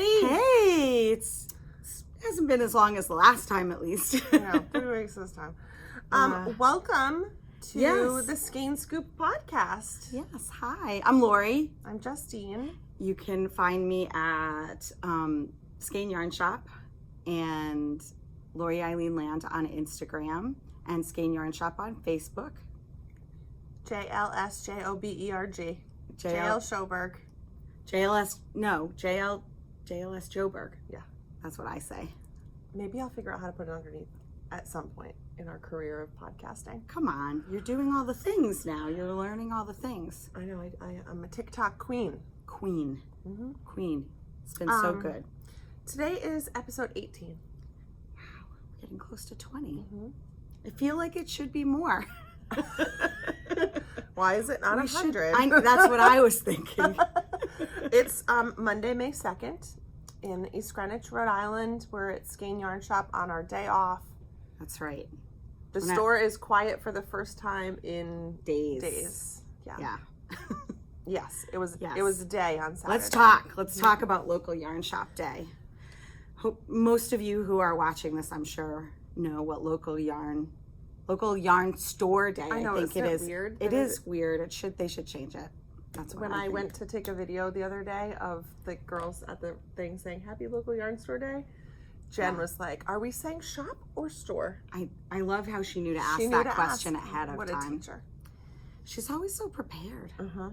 everybody. Hey, it hasn't been as long as the last time, at least. I know, 3 weeks this time. Welcome to the Skein Scoop Podcast. Yes, hi. I'm Lori. I'm Justine. You can find me at Skein Yarn Shop and Lori Eileen Land on Instagram and Skein Yarn Shop on Facebook. JLSJOBERG. JL Schoberg. JLS Joburg. Yeah. That's what I say. Maybe I'll figure out how to put it underneath at some point in our career of podcasting. Come on. You're doing all the things now. You're learning all the things. I know. I'm a TikTok queen. Queen. Mm-hmm. Queen. It's been so good. Today is episode 18. Wow. We're getting close to 20. Mm-hmm. I feel like it should be more. Why is it not 100? That's what I was thinking. It's Monday, May 2nd in East Greenwich, Rhode Island. We're at Skein Yarn Shop on our day off. That's right. The store is quiet for the first time in days. Yeah. Yes, it was a day on Saturday. Let's talk about local yarn shop day. Hope most of you who are watching this, I'm sure, know what local yarn store day. I know, think it is weird. It is weird. They should change it. That's what when I went to take a video the other day of the girls at the thing saying Happy Local Yarn Store Day. Jen was like, "Are we saying shop or store?" I love how she knew to ask that question ahead of time. What a teacher. She's always so prepared. Uh-huh.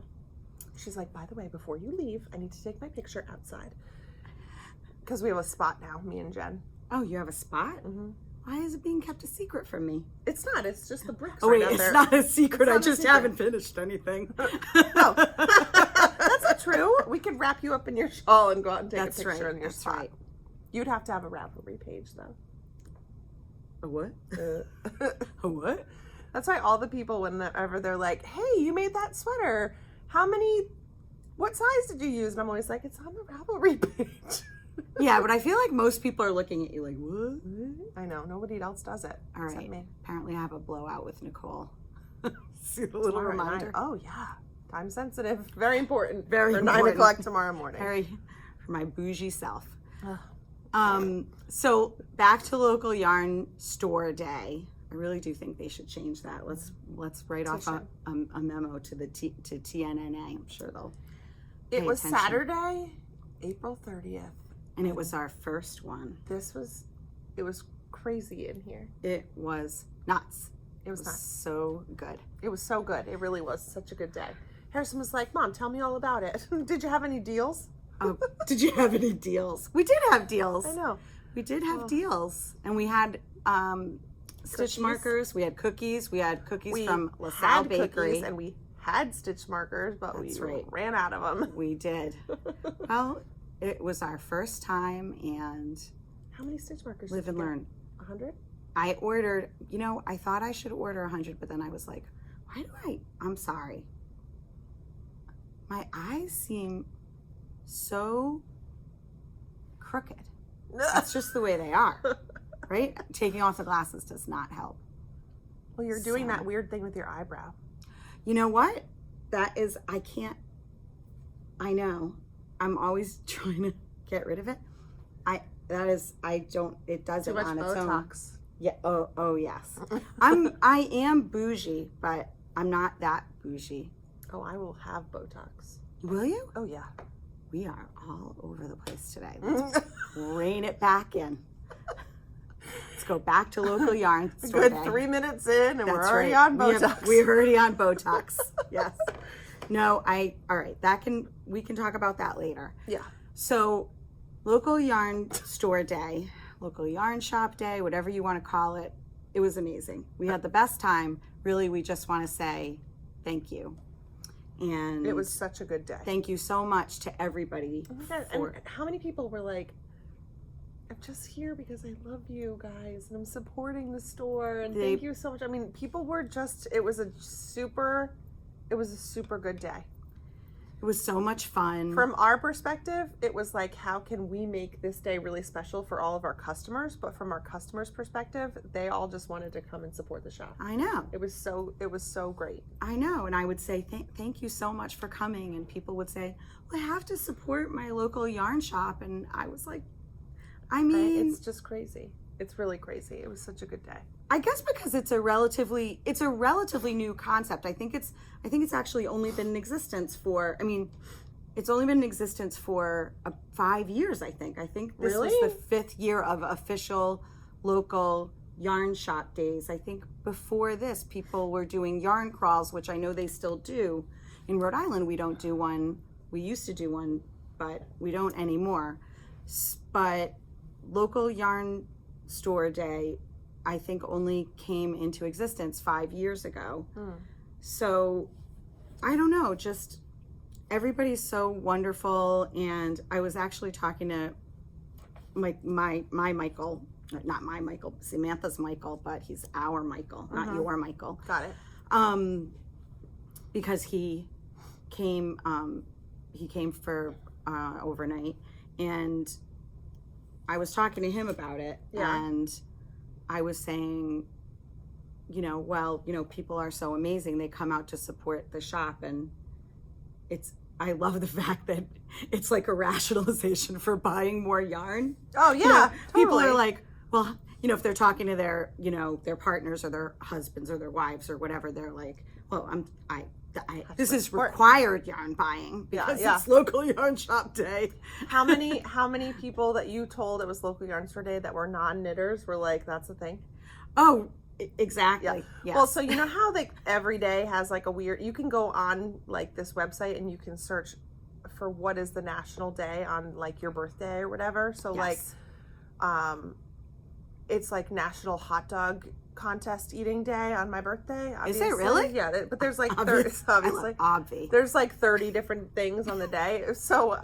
She's like, "By the way, before you leave, I need to take my picture outside." Because we have a spot now, me and Jen. Oh, you have a spot? Mm-hmm. Why is it being kept a secret from me? It's not. It's just the bricks. Oh, wait, it's not a secret. I just haven't finished anything. No. That's not true. We could wrap you up in your shawl and go out and take a picture in your spot. Right. You'd have to have a Ravelry page, though. A what? A what? That's why all the people, whenever they're like, "Hey, you made that sweater. What size did you use?" And I'm always like, "It's on the Ravelry page." Yeah, but I feel like most people are looking at you like, what? I know. Nobody else does it. All right. Except me. Apparently I have a blowout with Nicole. See the little reminder? Oh, yeah. Time sensitive. Very important. Very for important. 9 o'clock tomorrow morning. For my bougie self. So back to local yarn store day. I really do think they should change that. Let's write off a memo to to TNNA. I'm sure they'll pay It was attention. Saturday, April 30th. And it was our first one. It was crazy in here. It was nuts. It was nuts. So good. It was so good. It really was such a good day. Harrison was like, "Mom, tell me all about it." Did you have any deals? Oh, did you have any deals? We did have deals. I know. We did have deals. And we had stitch markers. We had cookies. We had cookies from LaSalle Bakery. And we had stitch markers, but we ran out of them. We did. Well, it was our first time, and how many stitch markers live did and you learn. 100? I ordered, I thought I should order 100, but then I was like, I'm sorry. My eyes seem so crooked. That's just the way they are, right? Taking off the glasses does not help. Well, you're doing that weird thing with your eyebrow. You know what? I know. I'm always trying to get rid of it. It does it on its own. Botox. Yeah. Oh yes. I am bougie, but I'm not that bougie. Oh, I will have Botox. Will you? Oh yeah. We are all over the place today. Let's rein it back in. Let's go back to local yarn store Good day. 3 minutes in, and we're That's already right. on Botox. We're already on Botox. Yes. No, all right. We can talk about that later. Yeah. So, local yarn store day, local yarn shop day, whatever you want to call it, it was amazing. We had the best time. Really, we just want to say thank you. And it was such a good day. Thank you so much to everybody. Oh my God. And how many people were like, "I'm just here because I love you guys and I'm supporting the store and thank you so much." I mean, people were it was a super good day. It was so much fun. From our perspective, it was like, how can we make this day really special for all of our customers? But from our customers' perspective, they all just wanted to come and support the shop. I know. It was so great. I know. And I would say, thank you so much for coming. And people would say, well, I have to support my local yarn shop. And I was like, I mean, it's just crazy. It's really crazy. It was such a good day. I guess because it's a relatively new concept. I think it's actually only been in existence for, it's only been in existence for 5 years, I think. I think this was the 5th year of official local yarn shop days. I think before this, people were doing yarn crawls, which I know they still do. In Rhode Island, we don't do one. We used to do one, but we don't anymore. But local yarn store day, I think, only came into existence 5 years ago. So I don't know, just everybody's so wonderful. And I was actually talking to my Michael, not my Michael, Samantha's Michael, but he's our Michael, not your Michael. Got it. Because he came for overnight, and I was talking to him about it, and I was saying, people are so amazing. They come out to support the shop, and I love the fact that it's like a rationalization for buying more yarn. Oh yeah, totally. People are like, well, if they're talking to their, their partners or their husbands or their wives or whatever, they're like, well, this is required yarn buying because it's local yarn shop day. How many people that you told it was local yarn store day that were non-knitters were like, that's the thing? Oh, exactly. Yeah. Yes. Well, so you know how like every day has like you can go on like this website and you can search for what is the national day on like your birthday or whatever. So like, it's like National Hot Dog Contest Eating Day on my birthday. Obviously. Is it really? Yeah, but there's like obviously there's like 30 different things on the day. So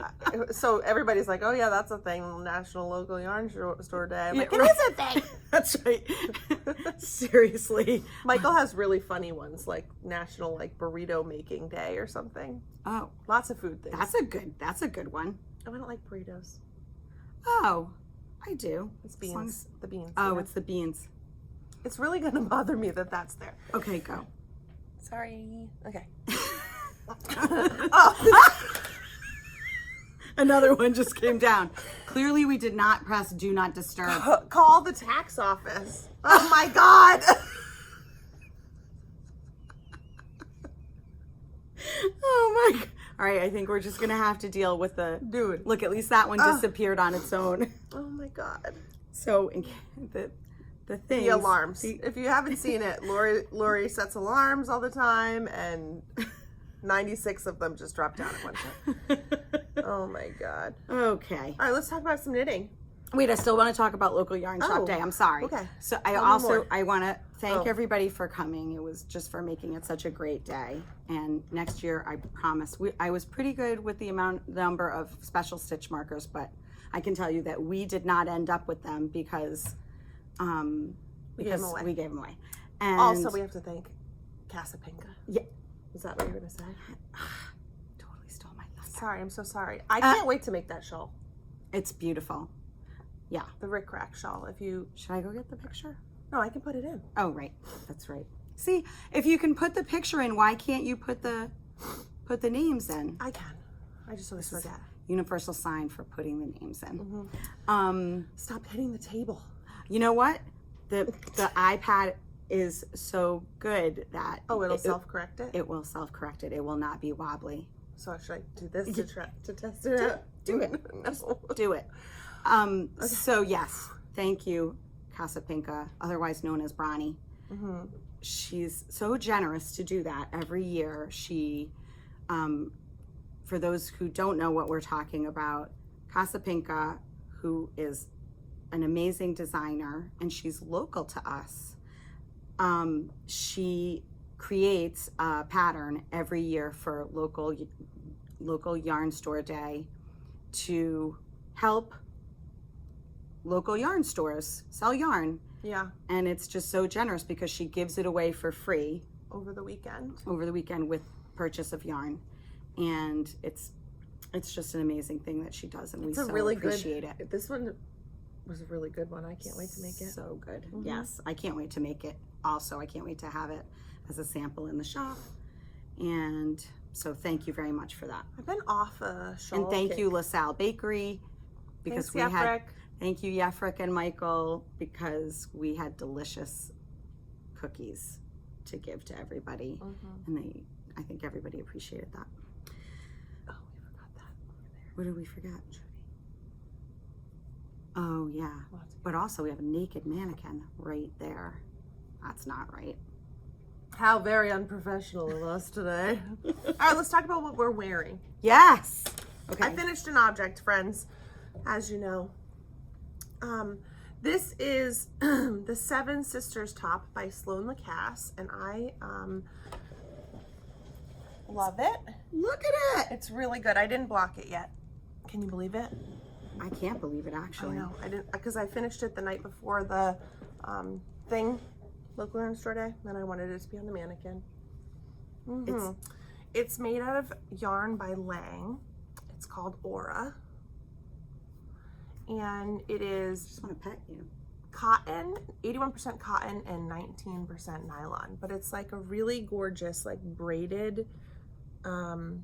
everybody's like, oh yeah, that's a thing, National Local Yarn Store Day. I'm like, it is a thing. That's right. Seriously. Michael has really funny ones like National like Burrito Making Day or something. Oh, lots of food things. That's a good one. Oh, I don't like burritos. Oh, I do. It's beans. The beans. Oh, it's the beans. It's really going to bother me that that's there. Okay, go. Sorry. Okay. Another one just came down. Clearly, we did not press do not disturb. Call the tax office. Oh my God. Oh my God. All right, I think we're just going to have to deal with the... Dude. Look, at least that one disappeared on its own. Oh my God. So, the thing. The alarms. If you haven't seen it, Lori sets alarms all the time, and 96 of them just drop down at one time. Oh my God. Okay. All right, let's talk about some knitting. Wait, I still want to talk about local yarn shop day. I'm sorry. Okay. So I want to thank everybody for coming. It was just for making it such a great day. And next year, I promise, I was pretty good with the number of special stitch markers, but I can tell you that we did not end up with them because we gave them away. And also, we have to thank Casa Pinka. Yeah. Is that what you were going to say? Totally stole my thunder. Sorry, I'm so sorry. I can't wait to make that shawl. It's beautiful. Yeah. The Rick Rack shawl. Should I go get the picture? No, I can put it in. Oh, right. That's right. See, if you can put the picture in, why can't you put the names in? I can. I just always forget. Universal sign for putting the names in. Mm-hmm. Stop hitting the table. You know what? The iPad is so good that it'll self-correct it? It will self-correct it. It will not be wobbly. So should I do this to test it out? Do it. No. Just do it. Okay. So yes, thank you, Casa Pinka, otherwise known as Bronny. Mm-hmm. She's so generous to do that every year. She, for those who don't know what we're talking about, Casa Pinka, who is an amazing designer, and she's local to us. She creates a pattern every year for local yarn store day to help local yarn stores sell yarn. Yeah. And it's just so generous because she gives it away for free over the weekend with purchase of yarn. and it's just an amazing thing that she does, and we so really appreciate it. This one was a really good one. I can't wait to make it. So good. Yes, I can't wait to make it. Also, I can't wait to have it as a sample in the shop. And so thank you very much for that. I've been off a shawl. And thank you, LaSalle Bakery, because thank you, Yefrick and Michael, because we had delicious cookies to give to everybody. And I think everybody appreciated that. Oh, we forgot that over there. What did we forget? Oh, yeah. But also we have a naked mannequin right there. That's not right. How very unprofessional of us today. All right, let's talk about what we're wearing. Yes. Okay. I finished an object, friends, as you know. This is the Seven Sisters top by Sloan Lacasse, and I love it. Look at it. It's really good. I didn't block it yet. Can you believe it? I can't believe it, actually. I know. I didn't, because I finished it the night before the local yarn store day, and I wanted it to be on the mannequin. It's made out of yarn by Lang. It's called Aura, and it is just want to pet you. Cotton, 81% cotton and 19% nylon, but it's like a really gorgeous, like braided yarn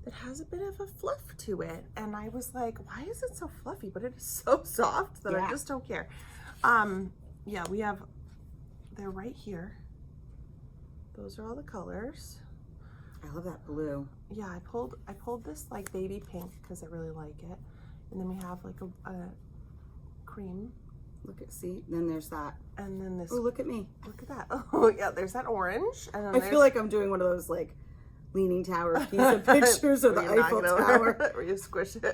that has a bit of a fluff to it, and I was like, why is it so fluffy? But it is so soft that I just don't care. Yeah, they're right here. Those are all the colors. I love that blue. Yeah, I pulled this like baby pink because I really like it, and then we have like a cream. Then there's that, and then this. Oh, look at me! Look at that! Oh yeah, there's that orange. And then I feel like I'm doing one of those like Leaning Tower Pizza pictures of the Eiffel Tower where you squish it.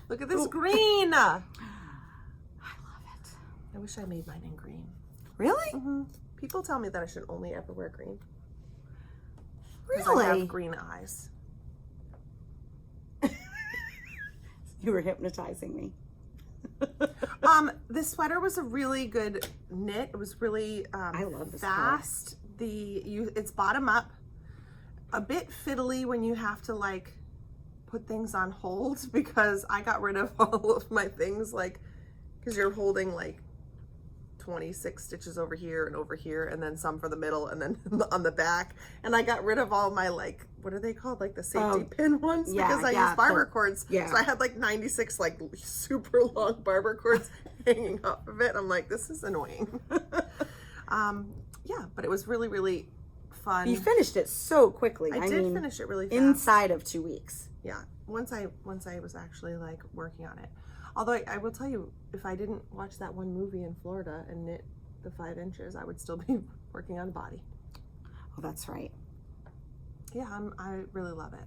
Look at this green. I love it. I wish I made mine in green. Really? People tell me that I should only ever wear green. Really? I have green eyes. You were hypnotizing me. This sweater was a really good knit. It was really I love this fast. It's bottom up. A bit fiddly when you have to like put things on hold, because I got rid of all of my things, like, because you're holding like 26 stitches over here, and then some for the middle, and then on the back. And I got rid of all my, like, what are they called? Like the safety pin ones, because I use barber cords. So I had like 96 like super long barber cords hanging off of it. I'm like, this is annoying. Yeah, but it was really, really fun. You finished it so quickly. I did finish it really fast. Inside of 2 weeks. Yeah, once I was actually like working on it. Although I will tell you, if I didn't watch that one movie in Florida and knit the 5 inches, I would still be working on the body. Oh, that's right. Yeah, I really love it.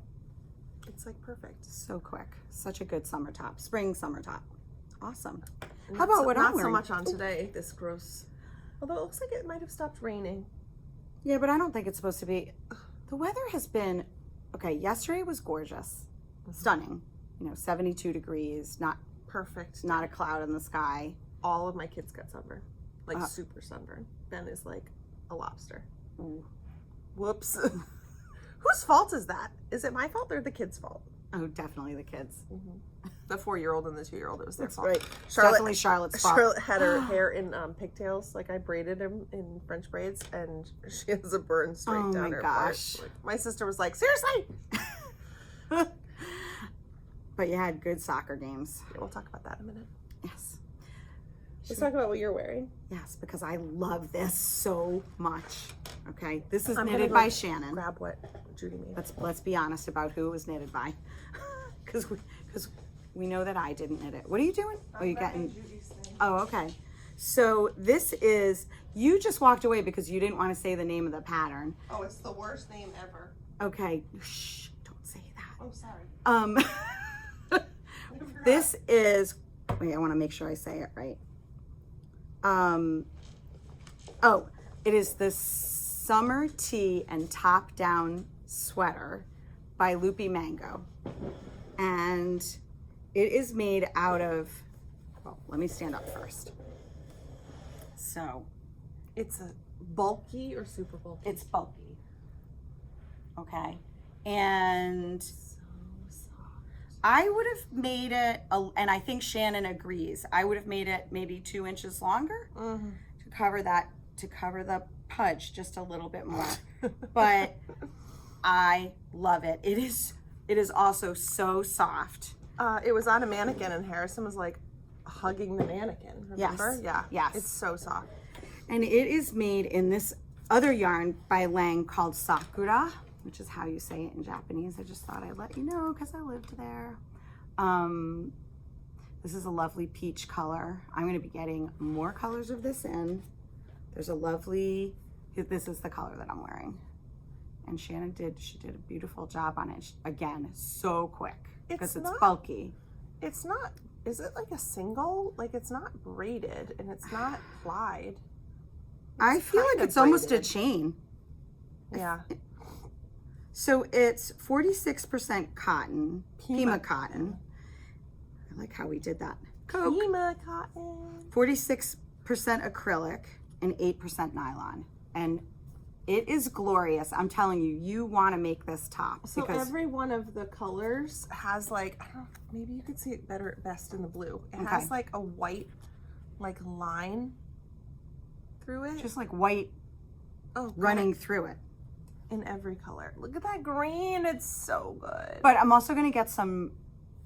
It's like perfect. So quick. Such a good summer top. Spring summer top. Awesome. How about what I'm wearing? Not so much on today, this gross. Although it looks like it might have stopped raining. Yeah, but I don't think it's supposed to be. The weather has been, okay, yesterday was gorgeous. Stunning. 72 degrees, not perfect. Not a cloud in the sky. All of my kids got sunburned. Like super sunburned. Ben is like a lobster. Ooh. Whoops. Whose fault is that? Is it my fault or the kids' fault? Oh, definitely the kids. The 4-year-old and the 2-year-old, it was their fault. Right. Definitely Charlotte's fault. Charlotte had her hair in pigtails. Like I braided them in French braids, and she has a burn straight down her gosh. part. Like, my sister was like, seriously? But you had good soccer games. Yeah, we'll talk about that in a minute. Yes. Let's talk about what you're wearing. Yes, because I love this so much. Okay, this is knitted by Shannon. Grab what Judy made. Let's be honest about who it was knitted by, because we know that I didn't knit it. What are you doing? Oh, you getting? Judy's thing. Oh, okay. So this is. You just walked away because you didn't want to say the name of the pattern. Oh, it's the worst name ever. Okay. Shh! Don't say that. Oh, sorry. This is. Wait, I want to make sure I say it right. Oh, it is the Summer Tea and Top Down Sweater by Loopy Mango. And it is made out of, well, let me stand up first. So, it's a bulky or super bulky? It's bulky. Okay. And So soft. I would have made it, and I think Shannon agrees, I would have made it maybe 2 inches longer to cover the pudge just a little bit more. But I love it. It is also so soft. It was on a mannequin and Harrison was like hugging the mannequin, remember? Yes. Yeah. Yes. It's so soft. And it is made in this other yarn by Lang called Sakura, which is how you say it in Japanese. I just thought I'd let you know because I lived there. This is a lovely peach color. I'm going to be getting more colors of this in. There's a lovely, this is the color that I'm wearing. And Shannon did a beautiful job on it. Again, so quick because it's bulky. It's not, is it like a single? Like it's not braided and it's not plied. I feel like it's almost a chain. Yeah. So it's 46% cotton, Pima cotton. I like how we did that. Coke. Pima cotton. 46% acrylic and 8% nylon. And it is glorious. I'm telling you, you want to make this top. So because every one of the colors has like, I don't know, maybe you could see it better best in the blue. It has like a white like line through it. just like white running through it. In every color. Look at that green. It's so good. But I'm also going to get some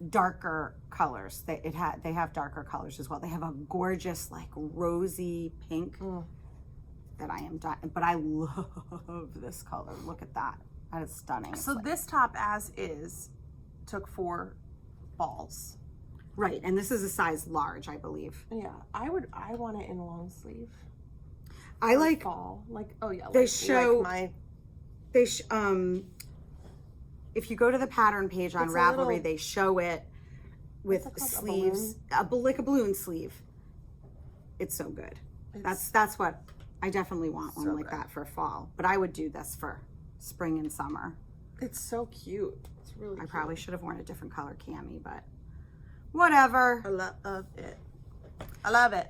darker colors. They have darker colors as well. They have a gorgeous like rosy pink that I am done. But I love this color. Look at that. That is stunning. So this top as is took 4 balls. Right, and this is a size large, I believe. Yeah, I want it in long sleeve. I like fall. Like, oh yeah. They show like if you go to the pattern page on It's a Ravelry, little- they show it with What's it called? sleeves, like a balloon sleeve. It's so good. That's what I definitely want, one so like good. that for fall. But I would do this for spring and summer. It's so cute. It's really I cute. probably should have worn a different color cami, but whatever. I love it. I love it.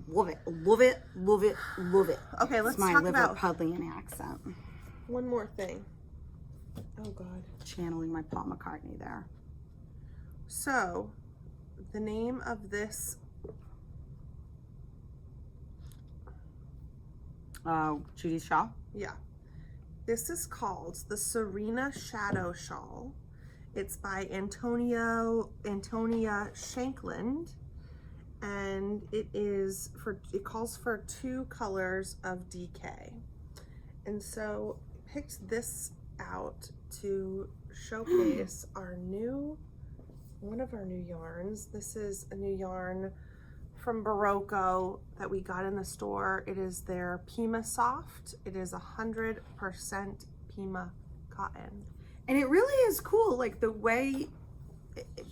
Love it, love it, love it, love it. Okay, let's it's my talk about Liverpudlian accent. one more thing. Oh God. Channeling my Paul McCartney there. So, the name of this Judy's shawl. Yeah. This is called the Serena Shadow Shawl. It's by Antonia Shankland. And it calls for 2 colors of DK. And so I picked this out to showcase one of our new yarns. This is a new yarn from Barocco that we got in the store. It is their Pima Soft. It is 100% Pima cotton. And it really is cool, like the way,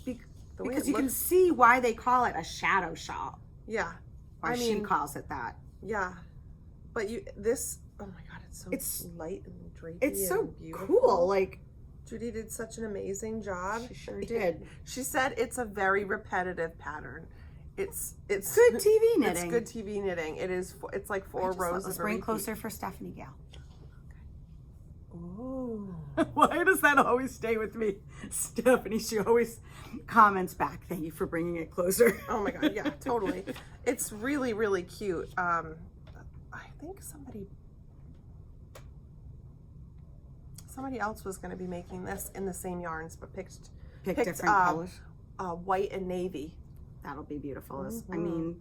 because you can looks. see why they call it a shadow shawl. Yeah. Or she calls it that. Yeah. But oh my God, it's so light and drapey. It's so and beautiful. cool. Like, Judy did such an amazing job. she sure did. She said it's a very repetitive pattern. It's Good TV knitting. It's good TV knitting. It's like 4 rows Let's of bring repeat. closer for Stephanie Gale. Ooh. Why does that always stay with me? Stephanie, she always comments back, thank you for bringing it closer. Oh my God, yeah, totally. It's really, really cute. I think somebody else was going to be making this in the same yarns, but picked different colors. White and navy. That'll be beautiful. I mean,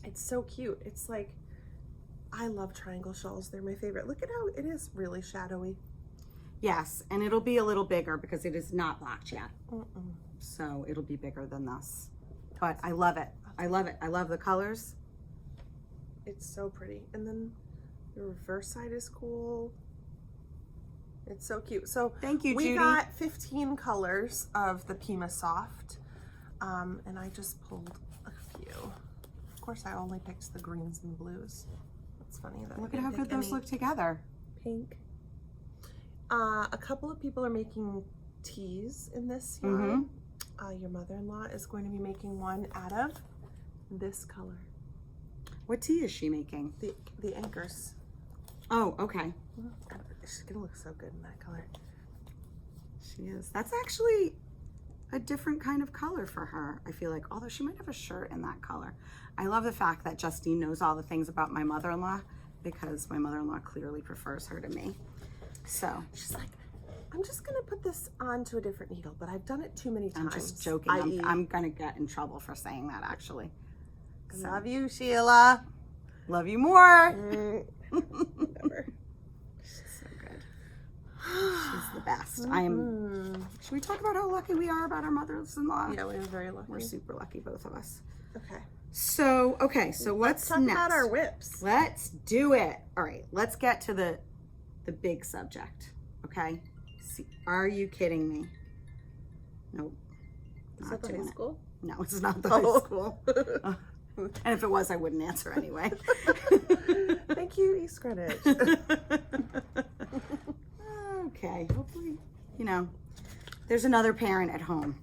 it's so cute. It's like, I love triangle shawls. They're my favorite. Look at how it is really shadowy. yes, and it'll be a little bigger because it is not blocked yet. So it'll be bigger than this. But I love it. I love it. I love the colors. It's so pretty. And then the reverse side is cool. It's so cute. So thank you, Judy. We got 15 colors of the Pima Soft. And I just pulled a few. Of course, I only picked the greens and blues. It's funny that Look at how good those look together. Pink. A couple of people are making teas in this yarn. Your mother-in-law is going to be making one out of this color. What tea is she making? The anchors. Oh, okay. She's gonna look so good in that color. She is. That's actually a different kind of color for her, I feel like, although she might have a shirt in that color. I love the fact that Justine knows all the things about my mother-in-law, because my mother-in-law clearly prefers her to me. So she's like, I'm just gonna put this onto a different needle, but I've done it too many times. I'm just joking. I'm gonna get in trouble for saying that, actually. So. Love you, Sheila. Love you more. Whatever. She's so good. She's the best. Should we talk about how lucky we are about our mothers-in-law? Yeah, we're very lucky. We're super lucky, both of us. Okay. So what's talk next? About our WIPS. Let's do it. All right, let's get to the big subject. Okay. Are you kidding me? Nope. Is that the high school? No, it's not the high school. And if it was, I wouldn't answer anyway. Thank you, East Greenwich. Okay, hopefully, there's another parent at home.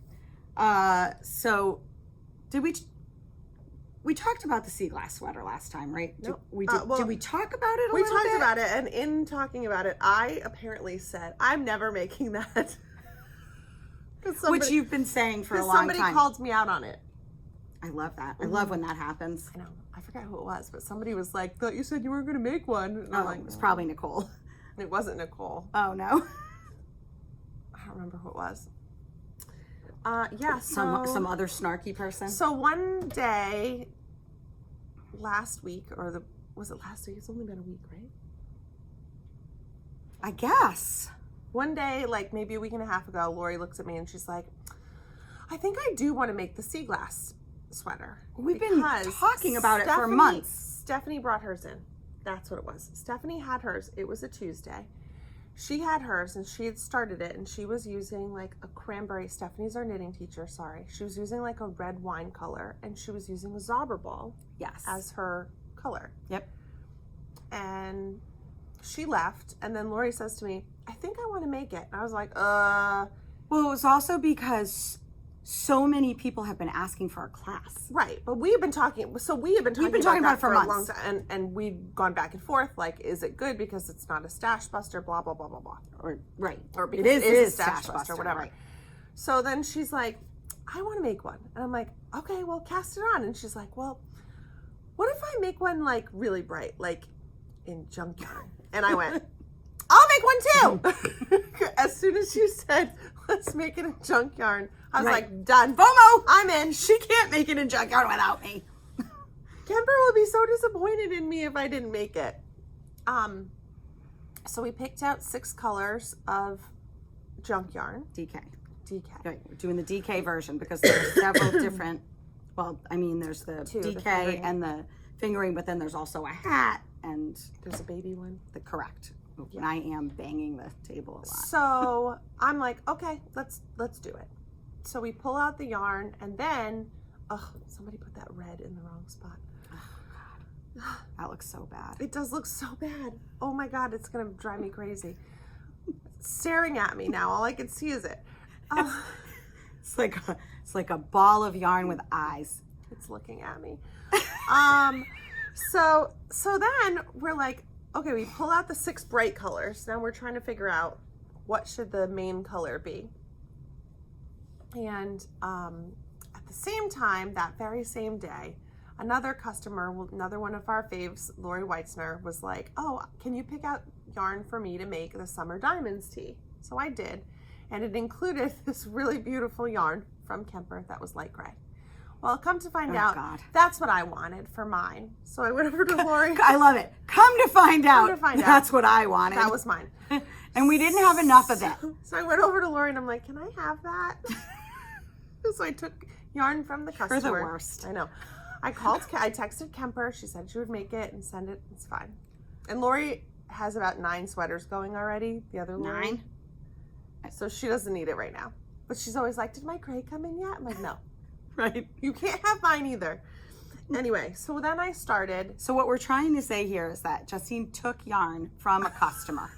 So, did we talked about the sea glass sweater last time, right? Nope. Did we talk about it a little bit? We talked about it, and in talking about it, I apparently said, I'm never making that. Which you've been saying for a long time. Somebody called me out on it. I love that. I love when that happens. I know. I forgot who it was, but somebody was like, thought you said you weren't going to make one. And I'm like, it was probably Nicole. It wasn't Nicole. Oh, no? I don't remember who it was. Yeah, some other snarky person. So one day last week, was it last week? It's only been a week, right? I guess. One day, like maybe a week and a half ago, Lori looks at me and she's like, I think I do want to make the sea glass sweater. We've been talking about it for months. Stephanie brought hers in. That's what it was. Stephanie had hers. It was a Tuesday. She had hers and she had started it and she was using like a cranberry. Stephanie's our knitting teacher, sorry. She was using like a red wine color and she was using a Zauberball as her color. Yep. And she left and then Lori says to me, I think I want to make it. And I was like, Well, it was also because so many people have been asking for a class. Right, but we have been talking about it for months. A long time, and we've gone back and forth, like, is it good because it's not a stash buster, blah, blah, blah, blah, blah. Or because it is a stash buster, whatever. Right. So then she's like, I want to make one. And I'm like, okay, well, cast it on. And she's like, well, what if I make one, like, really bright, like in Junkyarn? And I went, I'll make one too. As soon as you said, let's make it in Junkyarn, I was like, done. FOMO! I'm in. She can't make it in Junkyarn without me. Kemper will be so disappointed in me if I didn't make it. So we picked out 6 colors of Junkyarn. DK. Okay, we're doing the DK version because there's several different, there's the DK and the fingering, but then there's also a hat and there's a baby one. Correct. And I am banging the table a lot. So I'm like, okay, let's do it. So we pull out the yarn and then, somebody put that red in the wrong spot. That looks so bad. It does look so bad. Oh my God, it's gonna drive me crazy. It's staring at me now. All I can see is it. It's like a ball of yarn with eyes. It's looking at me. So then we're like, okay, we pull out the 6 bright colors. Now we're trying to figure out what should the main color be. And at the same time, that very same day, another customer, another one of our faves, Lori Weitzner, was like, oh, can you pick out yarn for me to make the Summer Diamonds tee? So I did. And it included this really beautiful yarn from Kemper that was light gray. Well, come to find out, that's what I wanted for mine. So I went over to Lori. I love it. Come to find out, that's what I wanted. That was mine. And we didn't have enough of it. So I went over to Lori and I'm like, can I have that? So I took yarn from the customer. You're the worst. I know. I texted Kemper. She said she would make it and send it. It's fine. And Lori has about 9 sweaters going already. The other Lori. 9? So she doesn't need it right now. But she's always like, did my gray come in yet? I'm like, no. Right. You can't have mine either. Anyway, so then I started. So what we're trying to say here is that Justine took yarn from a customer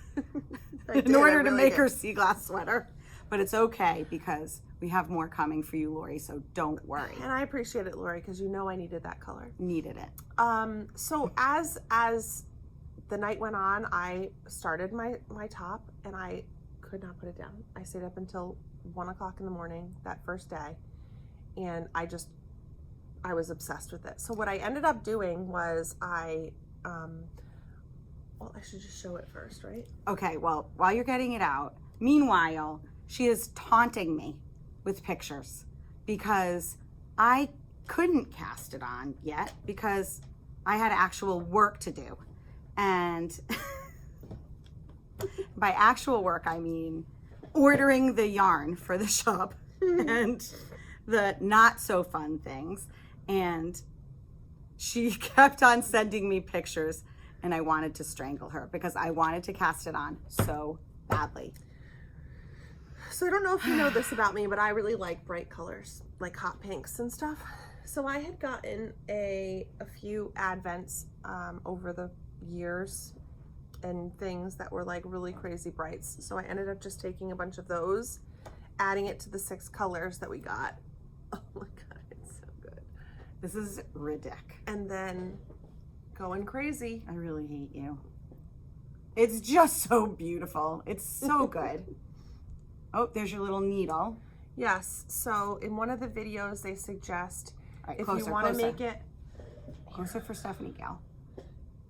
in order to make her sea glass sweater. But it's okay because we have more coming for you, Lori, so don't worry. And I appreciate it, Lori, because you know I needed that color. Needed it. So as the night went on, I started my top and I could not put it down. I stayed up until 1 o'clock in the morning that first day, and I was obsessed with it. So what I ended up doing was well, I should just show it first, right? Okay, well, while you're getting it out, meanwhile, she is taunting me with pictures because I couldn't cast it on yet because I had actual work to do. And by actual work, I mean ordering the yarn for the shop and the not so fun things. And she kept on sending me pictures, and I wanted to strangle her because I wanted to cast it on so badly. So I don't know if you know this about me, but I really like bright colors, like hot pinks and stuff. So I had gotten a few advents over the years and things that were like really crazy brights. So I ended up just taking a bunch of those, adding it to the 6 colors that we got. Oh my God, it's so good. This is ridiculous. And then going crazy. I really hate you. It's just so beautiful. It's so good. Oh, there's your little needle. Yes. So in one of the videos, they suggest Right, if closer, you want to closer. make it Closer for Stephanie, gal.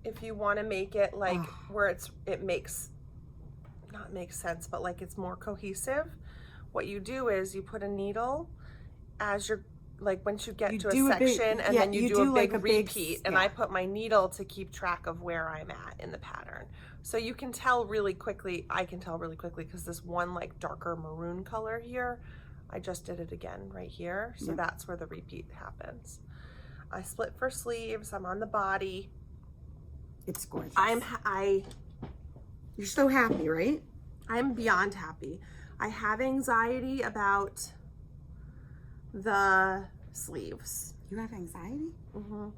if you want to make it like where it makes sense, but like it's more cohesive, what you do is you put a needle as you're like once you get to a section and then you do a big repeat, and I put my needle to keep track of where I'm at in the pattern. So you can tell really quickly, I can tell really quickly because this one like darker maroon color here, I just did it again right here. So that's where the repeat happens. I split for sleeves, I'm on the body. It's gorgeous. You're so happy, right? I'm beyond happy. I have anxiety about the sleeves. You have anxiety? Mm-hmm.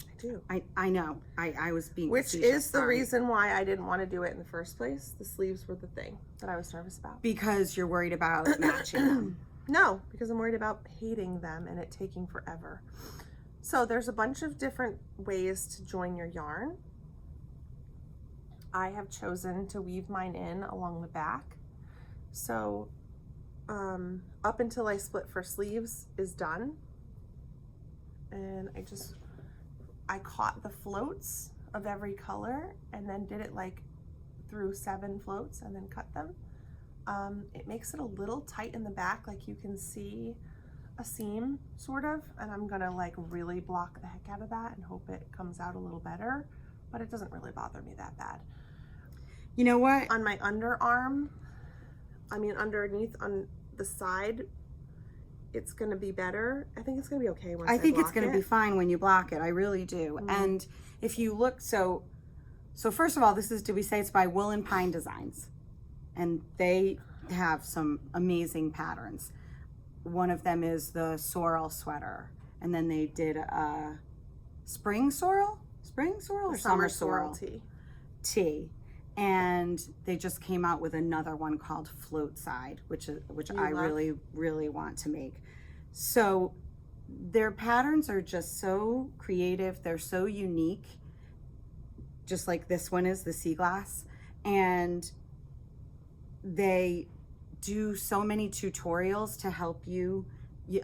I do. I know. I was being Which is the reason why I didn't want to do it in the first place. The sleeves were the thing that I was nervous about. Because you're worried about matching them. No, because I'm worried about hating them and it taking forever. So there's a bunch of different ways to join your yarn. I have chosen to weave mine in along the back. So up until I split for sleeves is done. And I caught the floats of every color and then did it like through 7 floats and then cut them. It makes it a little tight in the back, like you can see a seam sort of, and I'm gonna like really block the heck out of that and hope it comes out a little better, but it doesn't really bother me that bad. You know what? On my underarm, I mean underneath on the side, it's gonna be better. I think it's gonna be okay once I think block it's gonna be fine when you block it. I really do. And if you look, so first of all, did we say it's by Wool and Pine Designs? And they have some amazing patterns. One of them is the sorrel sweater, and then they did a spring sorrel or summer sorrel tee. And they just came out with another one called Float Side, which I really want to make. So their patterns are just so creative. They're so unique, just like this one is, the sea glass. And they do so many tutorials to help you.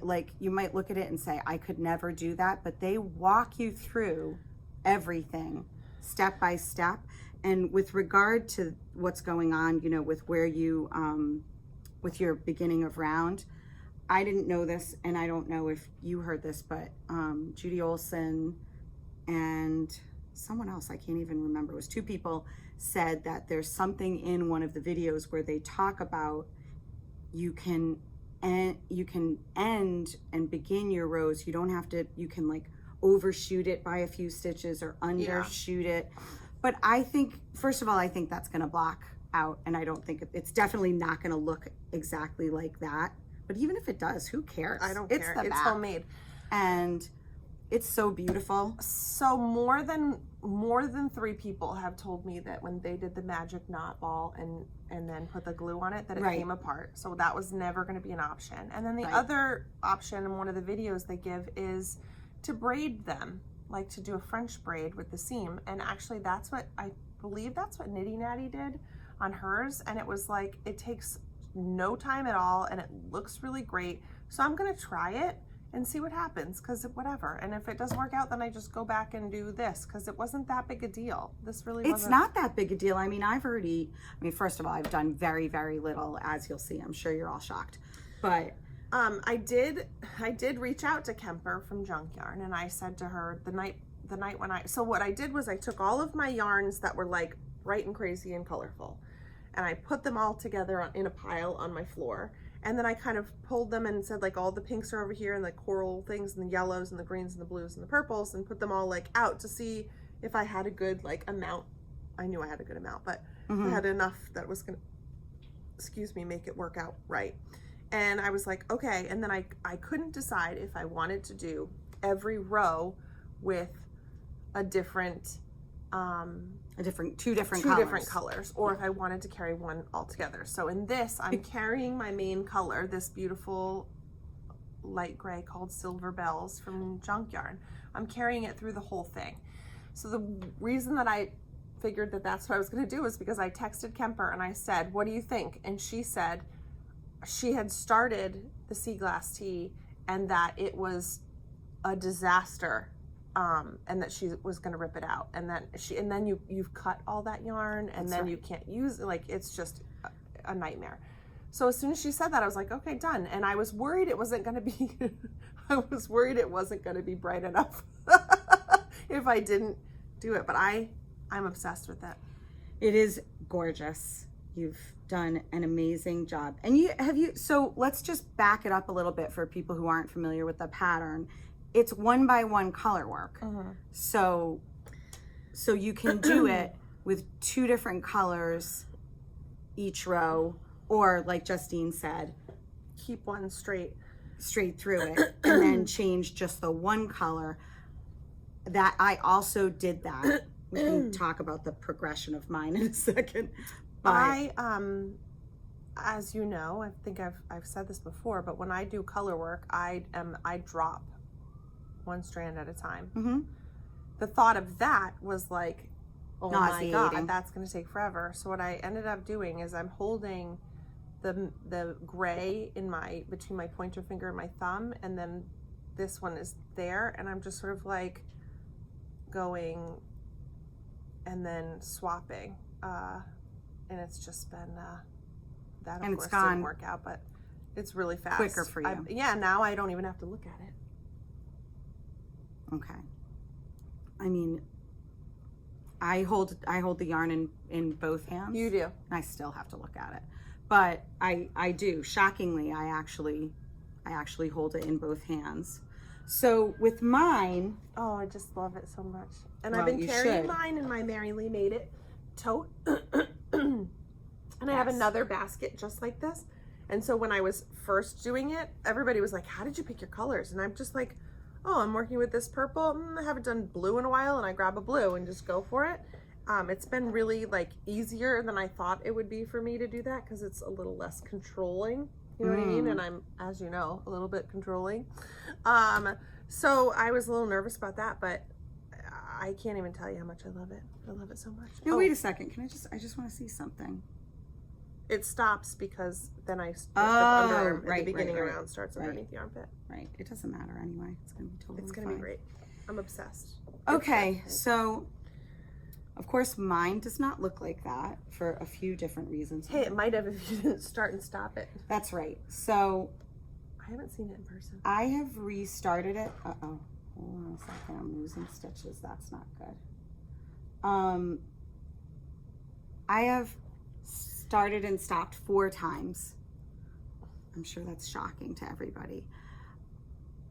Like you might look at it and say, I could never do that, but they walk you through everything step by step. And with regard to what's going on, you know, with where you, with your beginning of round, I didn't know this, and I don't know if you heard this, but Judy Olson and someone else, I can't even remember, it was 2 people, said that there's something in one of the videos where they talk about you can end and begin your rows. You don't have to, you can like overshoot it by a few stitches or undershoot it. But I think, first of all, I think that's going to block out, and I don't think it's definitely not going to look exactly like that. But even if it does, who cares? I don't care. It's homemade. And it's so beautiful. So more than 3 people have told me that when they did the magic knot ball and then put the glue on it, that it came apart. So that was never going to be an option. And then the other option in one of the videos they give is to braid them. like to do a French braid with the seam, and actually I believe that's what Nitty Natty did on hers, and it was like, it takes no time at all and it looks really great. So I'm gonna try it and see what happens, because whatever, and if it doesn't work out, then I just go back and do this, because it wasn't that big a deal. This really wasn't. It's not that big a deal. I mean, first of all, I've done very, very little, as you'll see. I'm sure you're all shocked, but I did reach out to Kemper from Junkyarn, and I said to her the night when so what I did was I took all of my yarns that were like bright and crazy and colorful, and I put them all together in a pile on my floor. And then I kind of pulled them and said, like, all the pinks are over here, and the coral things, and the yellows, and the greens, and the blues, and the purples, and put them all, like, out to see if I had a good, like, amount. I knew I had a good amount, but I had enough that was going to, make it work out right. And I was like, okay. And then I couldn't decide if I wanted to do every row with a different, two different colors, or if I wanted to carry one all together. So in this, I'm carrying my main color, this beautiful light gray called Silver Bells from Junkyarn. I'm carrying it through the whole thing. So the reason that I figured that that's what I was going to do is because I texted Kemper and I said, what do you think? And she said she had started the sea glass tea and that it was a disaster. And that she was going to rip it out, and then you've cut all that yarn, and That's then right. you can't use it. Like, it's just a nightmare. So as soon as she said that, I was like, okay, done. And I was worried it wasn't going to be bright enough if I didn't do it. But I'm obsessed with it. It is gorgeous. You've done an amazing job. And so let's just back it up a little bit for people who aren't familiar with the pattern. It's 1x1 color work. So you can do it with 2 different colors each row, or like Justine said, keep one straight through it and then change just the one color. That I also did that. We can talk about the progression of mine in a second. But I as you know, I think I've said this before, but when I do color work, I drop one strand at a time. The thought of that was like, oh my God, that's going to take forever. So what I ended up doing is I'm holding the gray between my pointer finger and my thumb, and then this one is there, and I'm just sort of like going and then swapping, and it's just been that, of course, didn't work out, but it's really fast, quicker for you. Now I don't even have to look at it. Okay. I mean, I hold the yarn in both hands. You do. I still have to look at it, but I do. Shockingly, I actually hold it in both hands. So with mine, oh, I just love it so much, and I've been carrying mine in my Mary Lee Made It tote, and I have another basket just like this. And so when I was first doing it, everybody was like, "How did you pick your colors?" And I'm just like, oh, I'm working with this purple. I haven't done blue in a while, and I grab a blue and just go for it. It's been really like easier than I thought it would be for me to do that, because it's a little less controlling. You know what I mean? And I'm, as you know, a little bit controlling. So I was a little nervous about that, but I can't even tell you how much I love it. I love it so much. No, wait a second. I just want to see something. It stops because then the underarm at the beginning around starts underneath the armpit. Right. It doesn't matter anyway. It's going to be totally fine. It's going to be great. I'm obsessed. Okay. So, of course, mine does not look like that for a few different reasons. Hey, it might have if you didn't start and stop it. That's right. So, I haven't seen it in person. I have restarted it. Uh-oh. Hold on a second. I'm losing stitches. That's not good. I have started and stopped 4 times. I'm sure that's shocking to everybody.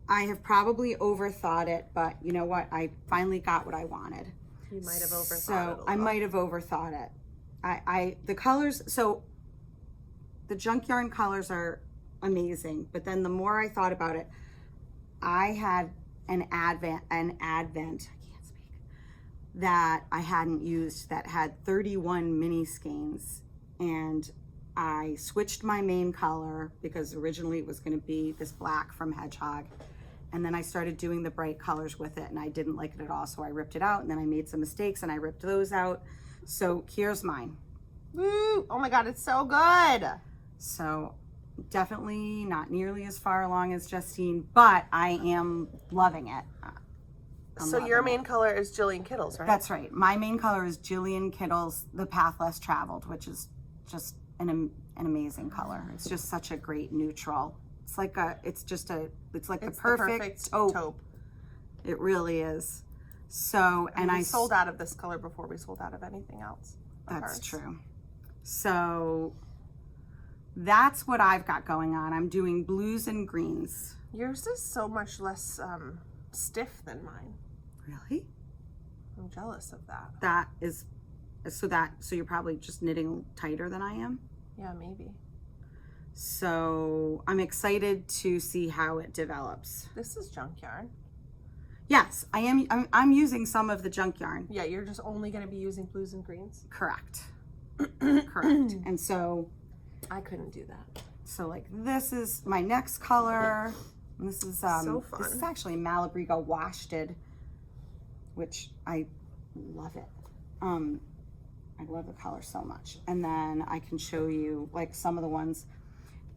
I have probably overthought it, but you know what? I finally got what I wanted. You might have overthought it. So I might have overthought it. The colors, so the Junkyarn colors are amazing, but then the more I thought about it, I had an advent, I can't speak, that I hadn't used that had 31 mini skeins. And I switched my main color because originally it was going to be this black from Hedgehog, And then I started doing the bright colors with it, and I didn't like it at all. So I ripped it out, and then I made some mistakes, and I ripped those out. So here's mine. Woo! Oh my God, it's so good. So definitely not nearly as far along as Justine, but I am loving it. So your main color is Jillian Kittles, right? That's right. My main color is Jillian Kittles, The Path Less Traveled, which is just an amazing color. It's just such a great neutral. It's like the perfect taupe. It really is. So, and I sold out of this color before we sold out of anything else. That's true. So that's what I've got going on. I'm doing blues and greens. Yours is so much less stiff than mine. Really? I'm jealous of that. That is, so you're probably just knitting tighter than I am? Yeah, maybe. So I'm excited to see how it develops. This is Junkyarn. Yes, I am. I'm using some of the Junkyarn. Yeah, you're just only going to be using blues and greens? Correct. Correct. And so I couldn't do that. So like this is my next color. And this is so fun. This is actually Malabrigo Washted, which I love it. I love the color so much. And then I can show you like some of the ones.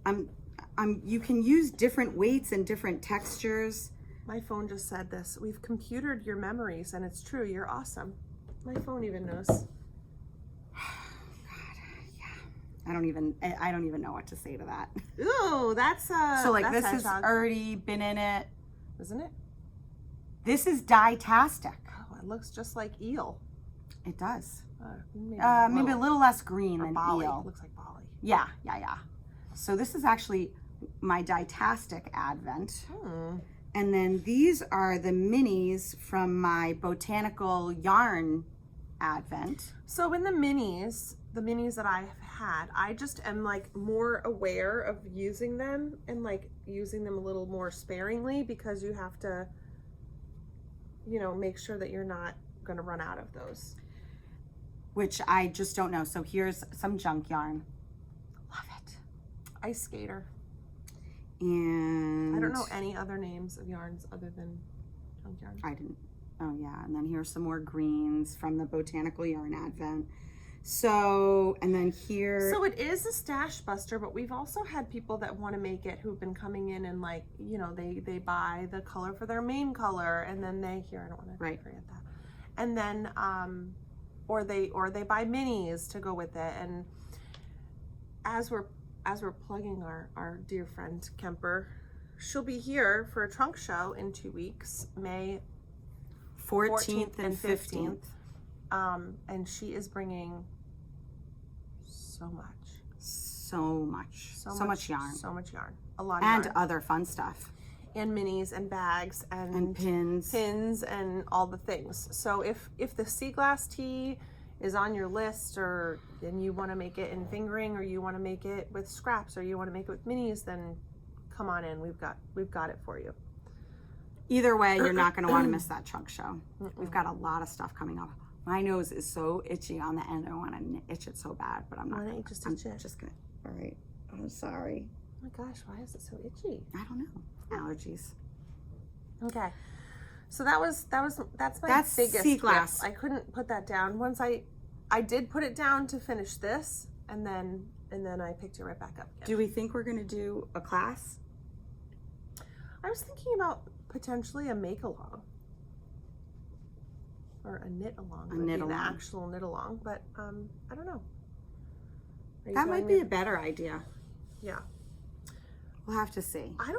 You can use different weights and different textures. My phone just said this. We've computered your memories, and it's true. You're awesome. My phone even knows. God, yeah. I don't even know what to say to that. Ooh, that's so like that's this has already been in it, isn't it? This is dye-tastic. Oh, it looks just like eel. It does. Maybe a little less green than Bali. eel. It looks like Bali. Yeah. So this is actually my dye-tastic advent. And then these are the minis from my botanical yarn advent. So in the minis that I've had, I just am like more aware of using them and like using them a little more sparingly because you have to, make sure that you're not going to run out of those. Which I just don't know. So here's some Junkyarn. Love it. Ice Skater. And I don't know any other names of yarns other than Junkyarn. I didn't. Oh yeah, and then here's some more greens from the Botanical Yarn Advent. So, and then here. So it is a stash buster, but we've also had people that want to make it who've been coming in and like, they buy the color for their main color and then I don't want to forget that. And then, or they buy minis to go with it. And as we're plugging our dear friend Kemper, she'll be here for a trunk show in 2 weeks, May 14th and 15th. And she is bringing so much yarn. So much yarn. A lot of yarn. And other fun stuff. And minis and bags and pins. Pins and all the things. So if the sea glass tee is on your list and you want to make it in fingering or you want to make it with scraps or you want to make it with minis, then come on in. We've got it for you. Either way, you're not going to want to miss that trunk show. We've got a lot of stuff coming up. My nose is so itchy on the end. I want to itch it so bad, but I'm not. I'm just gonna. All right. I'm sorry. Oh my gosh, why is it so itchy? I don't know. Allergies. Okay. So that's my biggest sea glass. gift. I couldn't put that down. Once I did put it down to finish this, and then I picked it right back up again. Do we think we're gonna do a class? I was thinking about potentially a make along. Or a knit along. The actual knit along, but I don't know. That might be a better idea. Yeah. We'll have to see. I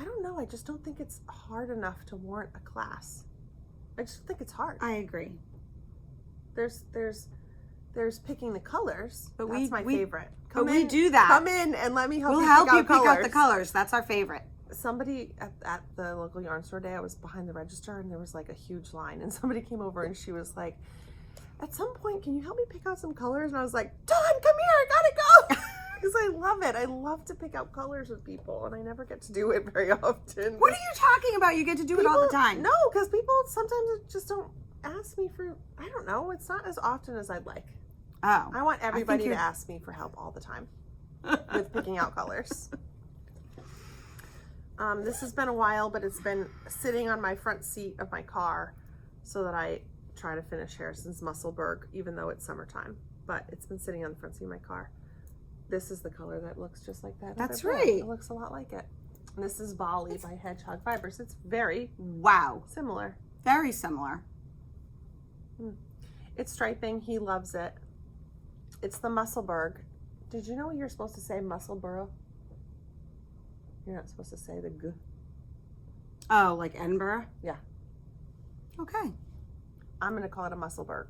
don't know. I just don't think it's hard enough to warrant a class. I just think it's hard. I agree. There's picking the colors, but that's my favorite. We do that. Come in and let me help you pick out the colors. That's our favorite. Somebody at the local yarn store day, I was behind the register and there was like a huge line and somebody came over and she was like, at some point, can you help me pick out some colors? And I was like, Dawn, come here, I gotta go. Because I love it. I love to pick out colors with people and I never get to do it very often. What are you talking about? You get to do it all the time. No, because people sometimes just don't ask me for, I don't know, it's not as often as I'd like. Oh. I want everybody to ask me for help all the time with picking out colors. This has been a while, but it's been sitting on my front seat of my car so that I try to finish Harrison's Musselburgh, even though it's summertime. But it's been sitting on the front seat of my car. This is the color that looks just like that. That's right. It looks a lot like it. And this is Bali by Hedgehog Fibers. It's very similar. Very similar. It's striping. He loves it. It's the Musselburgh. Did you know you're supposed to say Musselburgh? You're not supposed to say the G. Oh, like Edinburgh? Yeah. Okay. I'm going to call it a Musselburgh.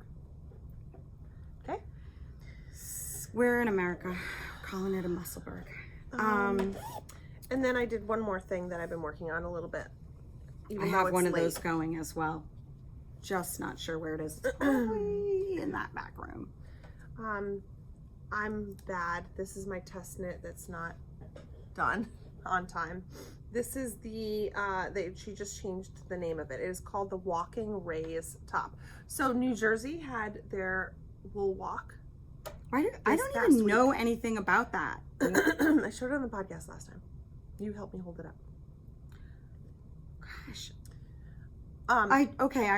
Okay. We're in America, calling it a Musselburgh. And then I did one more thing that I've been working on a little bit. I have one of those going as well. Just not sure where it is. It's probably in that back room. I'm bad. This is my test knit that's not done on time. This is the, she just changed the name of it. It is called the Walking Rays top. So New Jersey had their wool walk. I don't even know anything about that. I showed it on the podcast last time. You helped me hold it up. Gosh. I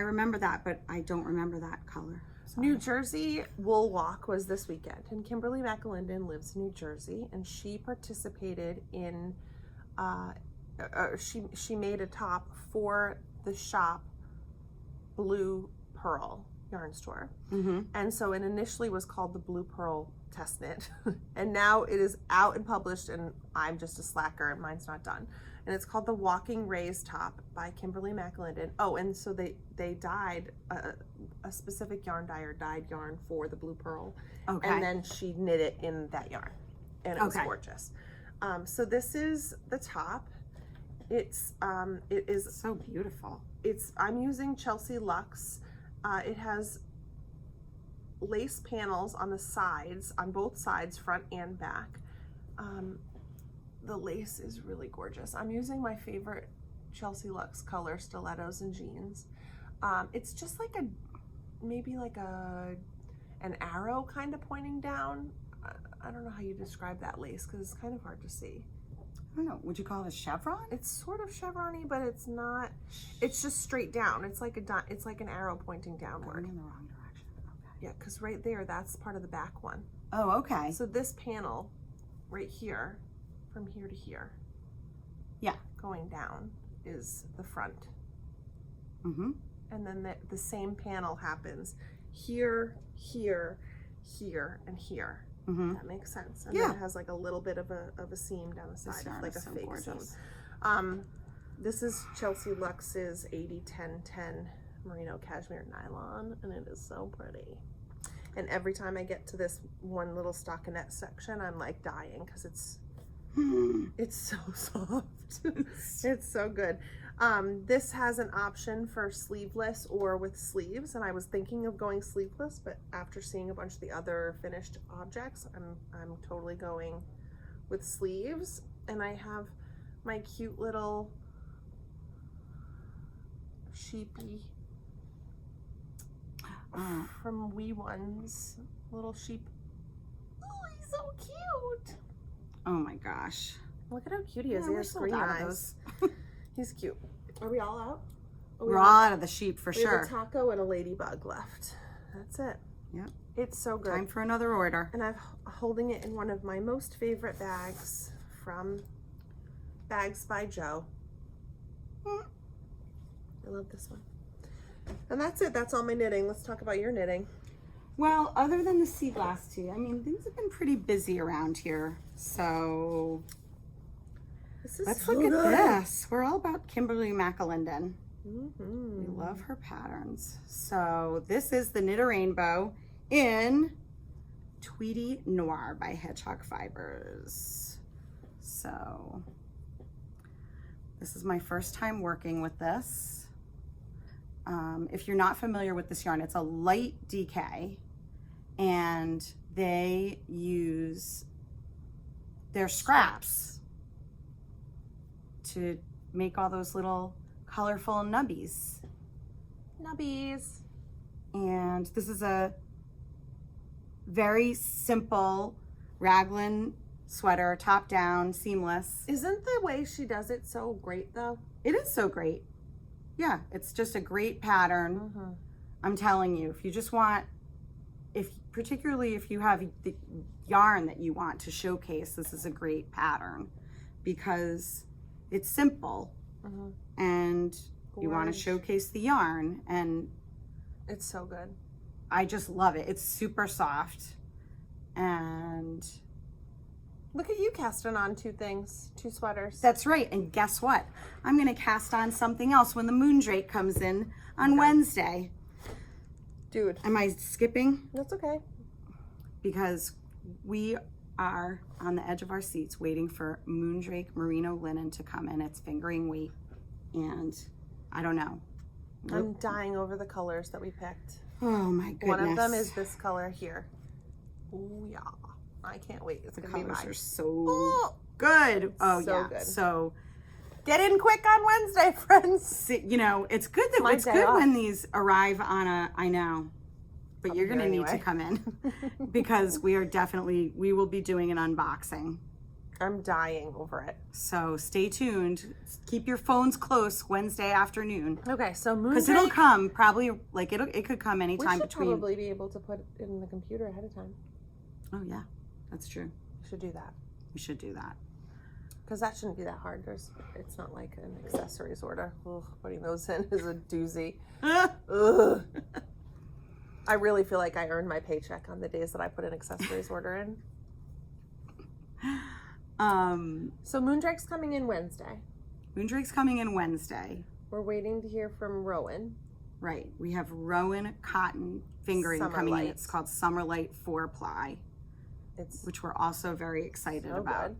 remember that, but I don't remember that color. Sorry. New Jersey Wool Walk was this weekend, and Kimberly McAlindin lives in New Jersey, and she participated in, she made a top for the shop Blue Pearl yarn store. And so it initially was called the Blue Pearl Test Knit, and now it is out and published, and I'm just a slacker and mine's not done. And it's called the Walking Rays top by Kimberly McAlindin. Oh, and so they dyed a specific yarn dyer dyed yarn for the Blue Pearl, and then she knit it in that yarn, and it was gorgeous. So this is the top. It is so beautiful. I'm using Chelsea Luxe. It has lace panels on the sides, on both sides, front and back. The lace is really gorgeous. I'm using my favorite Chelsea Luxe color, stilettos and jeans. It's just like maybe like an arrow kind of pointing down. I don't know how you describe that lace because it's kind of hard to see. I don't know. Would you call it a chevron? It's sort of chevron-y, but it's not. It's just straight down. It's like an arrow pointing downward. Going in the wrong direction. Okay. Yeah, because right there, that's part of the back one. Oh, okay. So this panel right here, from here to here, going down, is the front. And then the same panel happens here, here, here, and here. That makes sense. And then it has like a little bit of a seam down the side, like a fake seam. This is Chelsea Luxe's 80-10-10 merino cashmere nylon, and it is so pretty. And every time I get to this one little stockinette section, I'm like dying because it's so soft. It's so good. This has an option for sleeveless or with sleeves, and I was thinking of going sleeveless, but after seeing a bunch of the other finished objects, I'm totally going with sleeves. And I have my cute little sheepy from Wee Ones, little sheep. Oh, he's so cute. Oh my gosh. Look at how cute he is. He has green eyes. He's cute. Are we all out? We're all out of the sheep for sure. We have a taco and a ladybug left. That's it. Yep. It's so good. Time for another order. And I'm holding it in one of my most favorite bags from Bags by Joe. I love this one. And that's it. That's all my knitting. Let's talk about your knitting. Well, other than the sea glass tee, I mean, things have been pretty busy around here. So let's look at this. We're all about Kimberly McAlindin. We love her patterns. So this is the Knit a Rainbow in Tweedy Noir by Hedgehog Fibers. So this is my first time working with this. If you're not familiar with this yarn, it's a light DK, and they use their scraps to make all those little colorful nubbies. And this is a very simple raglan sweater, top down, seamless. Isn't the way she does it so great though? It is so great. Yeah, it's just a great pattern. Mm-hmm. I'm telling you, if you just want, particularly if you have the yarn that you want to showcase, this is a great pattern because it's simple and you want to showcase the yarn, and it's so good. I just love it. It's super soft, and look at you casting on two sweaters. That's right. And guess what? I'm going to cast on something else when the Moondrake comes in on Wednesday. Dude. Am I skipping? That's okay. Because we are on the edge of our seats waiting for Moondrake Merino linen to come in. It's fingering weight. And I don't know. I'm dying over the colors that we picked. Oh my goodness. One of them is this color here. Oh yeah. I can't wait. It's going to be mine. The colors are so good. Oh so yeah. Good. So get in quick on Wednesday, friends. You know, it's good that it's good when these arrive on I know. But you're going to need to come in because we will be doing an unboxing. I'm dying over it. So stay tuned. Keep your phones close Wednesday afternoon. Okay, so Moondrake. Because it'll come probably, like it could come anytime between. We should probably be able to put it in the computer ahead of time. Oh yeah, that's true. We should do that. We should do that. Because that shouldn't be that hard. It's not like an accessories order. Ugh, putting those in is a doozy. Ugh. I really feel like I earn my paycheck on the days that I put an accessories order in. So Moondrake's coming in Wednesday. Moondrake's coming in Wednesday. We're waiting to hear from Rowan. Right. We have Rowan cotton fingering coming in. It's called Summer Light 4-ply. Which we're also very excited about. Good.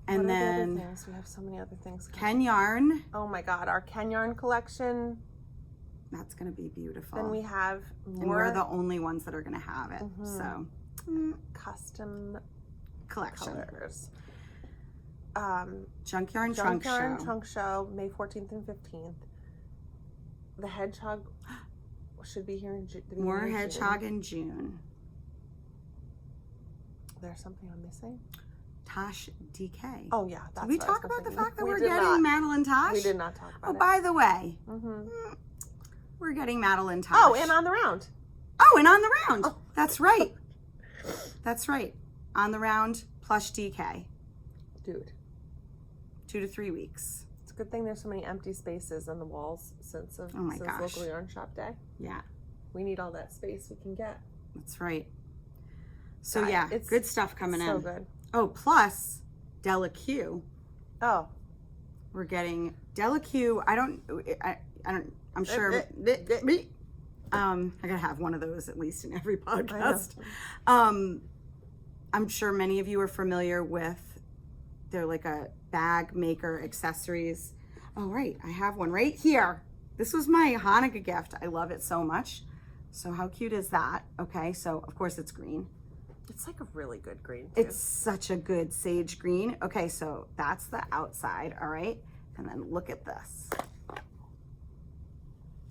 And what then are the other things? We have so many other things. Kenyarn. Oh my God, our Kenyarn collection. That's going to be beautiful. Then we have more. And we're the only ones that are going to have it. So custom collection. Colors. Junkyarn Trunk Show, May 14th and 15th. The Hedgehog should be here in June. More Hedgehog in June. There's something I'm missing. Tosh DK. Oh yeah, did we talk about the fact that we're getting Madeline Tosh? We did not talk about it. Oh, by the way, we're getting Madeline Tosh. Oh, and on the round. Oh, and on the round. Oh. That's right. That's right. On the round, plush DK. Dude. 2 to 3 weeks. It's a good thing there's so many empty spaces on the walls since Local Yarn Shop Day. Yeah. We need all that space we can get. That's right. So yeah, it's good stuff coming in. So good. Oh, plus Della Q. Oh. We're getting Della Q. I'm sure I gotta have one of those at least in every podcast. I'm sure many of you are familiar with, they're like a bag maker accessories. Oh right, I have one right here. This was my Hanukkah gift. I love it so much. So how cute is that? Okay, so of course it's green. It's like a really good green too. It's such a good sage green. Okay, so that's the outside, all right? And then look at this.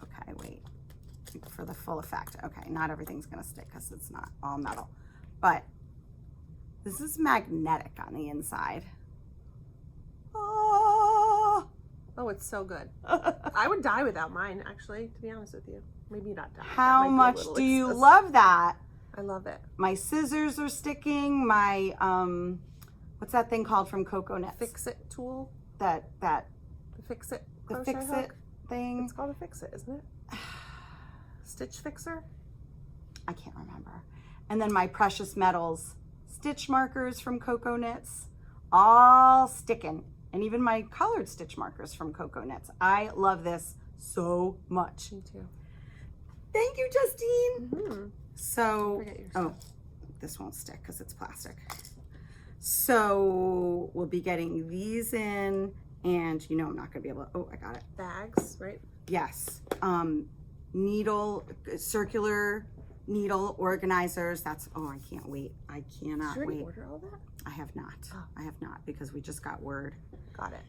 Okay, wait, for the full effect. Okay, not everything's gonna stick because it's not all metal. But this is magnetic on the inside. Oh, it's so good. I would die without mine, actually, to be honest with you. Maybe not die. How much do you love that? I love it. My scissors are sticking. My what's that thing called from Cocoa Knits? Fix-It tool. The Fix-It. The Fix-It thing. It's called a Fix-It, isn't it? Stitch fixer. I can't remember. And then my precious metals stitch markers from Cocoa Knits, all sticking, and even my colored stitch markers from Cocoa Knits. I love this so much. Me too. Thank you, Justine. Mm-hmm. So, this won't stick because it's plastic. So we'll be getting these in, and you know I'm not gonna be able to, oh, I got it. Bags, right? Yes. Circular needle organizers. That's, oh, I can't wait. I cannot wait. Did you order all that? I have not. Oh. I have not, because we just got word. Got it.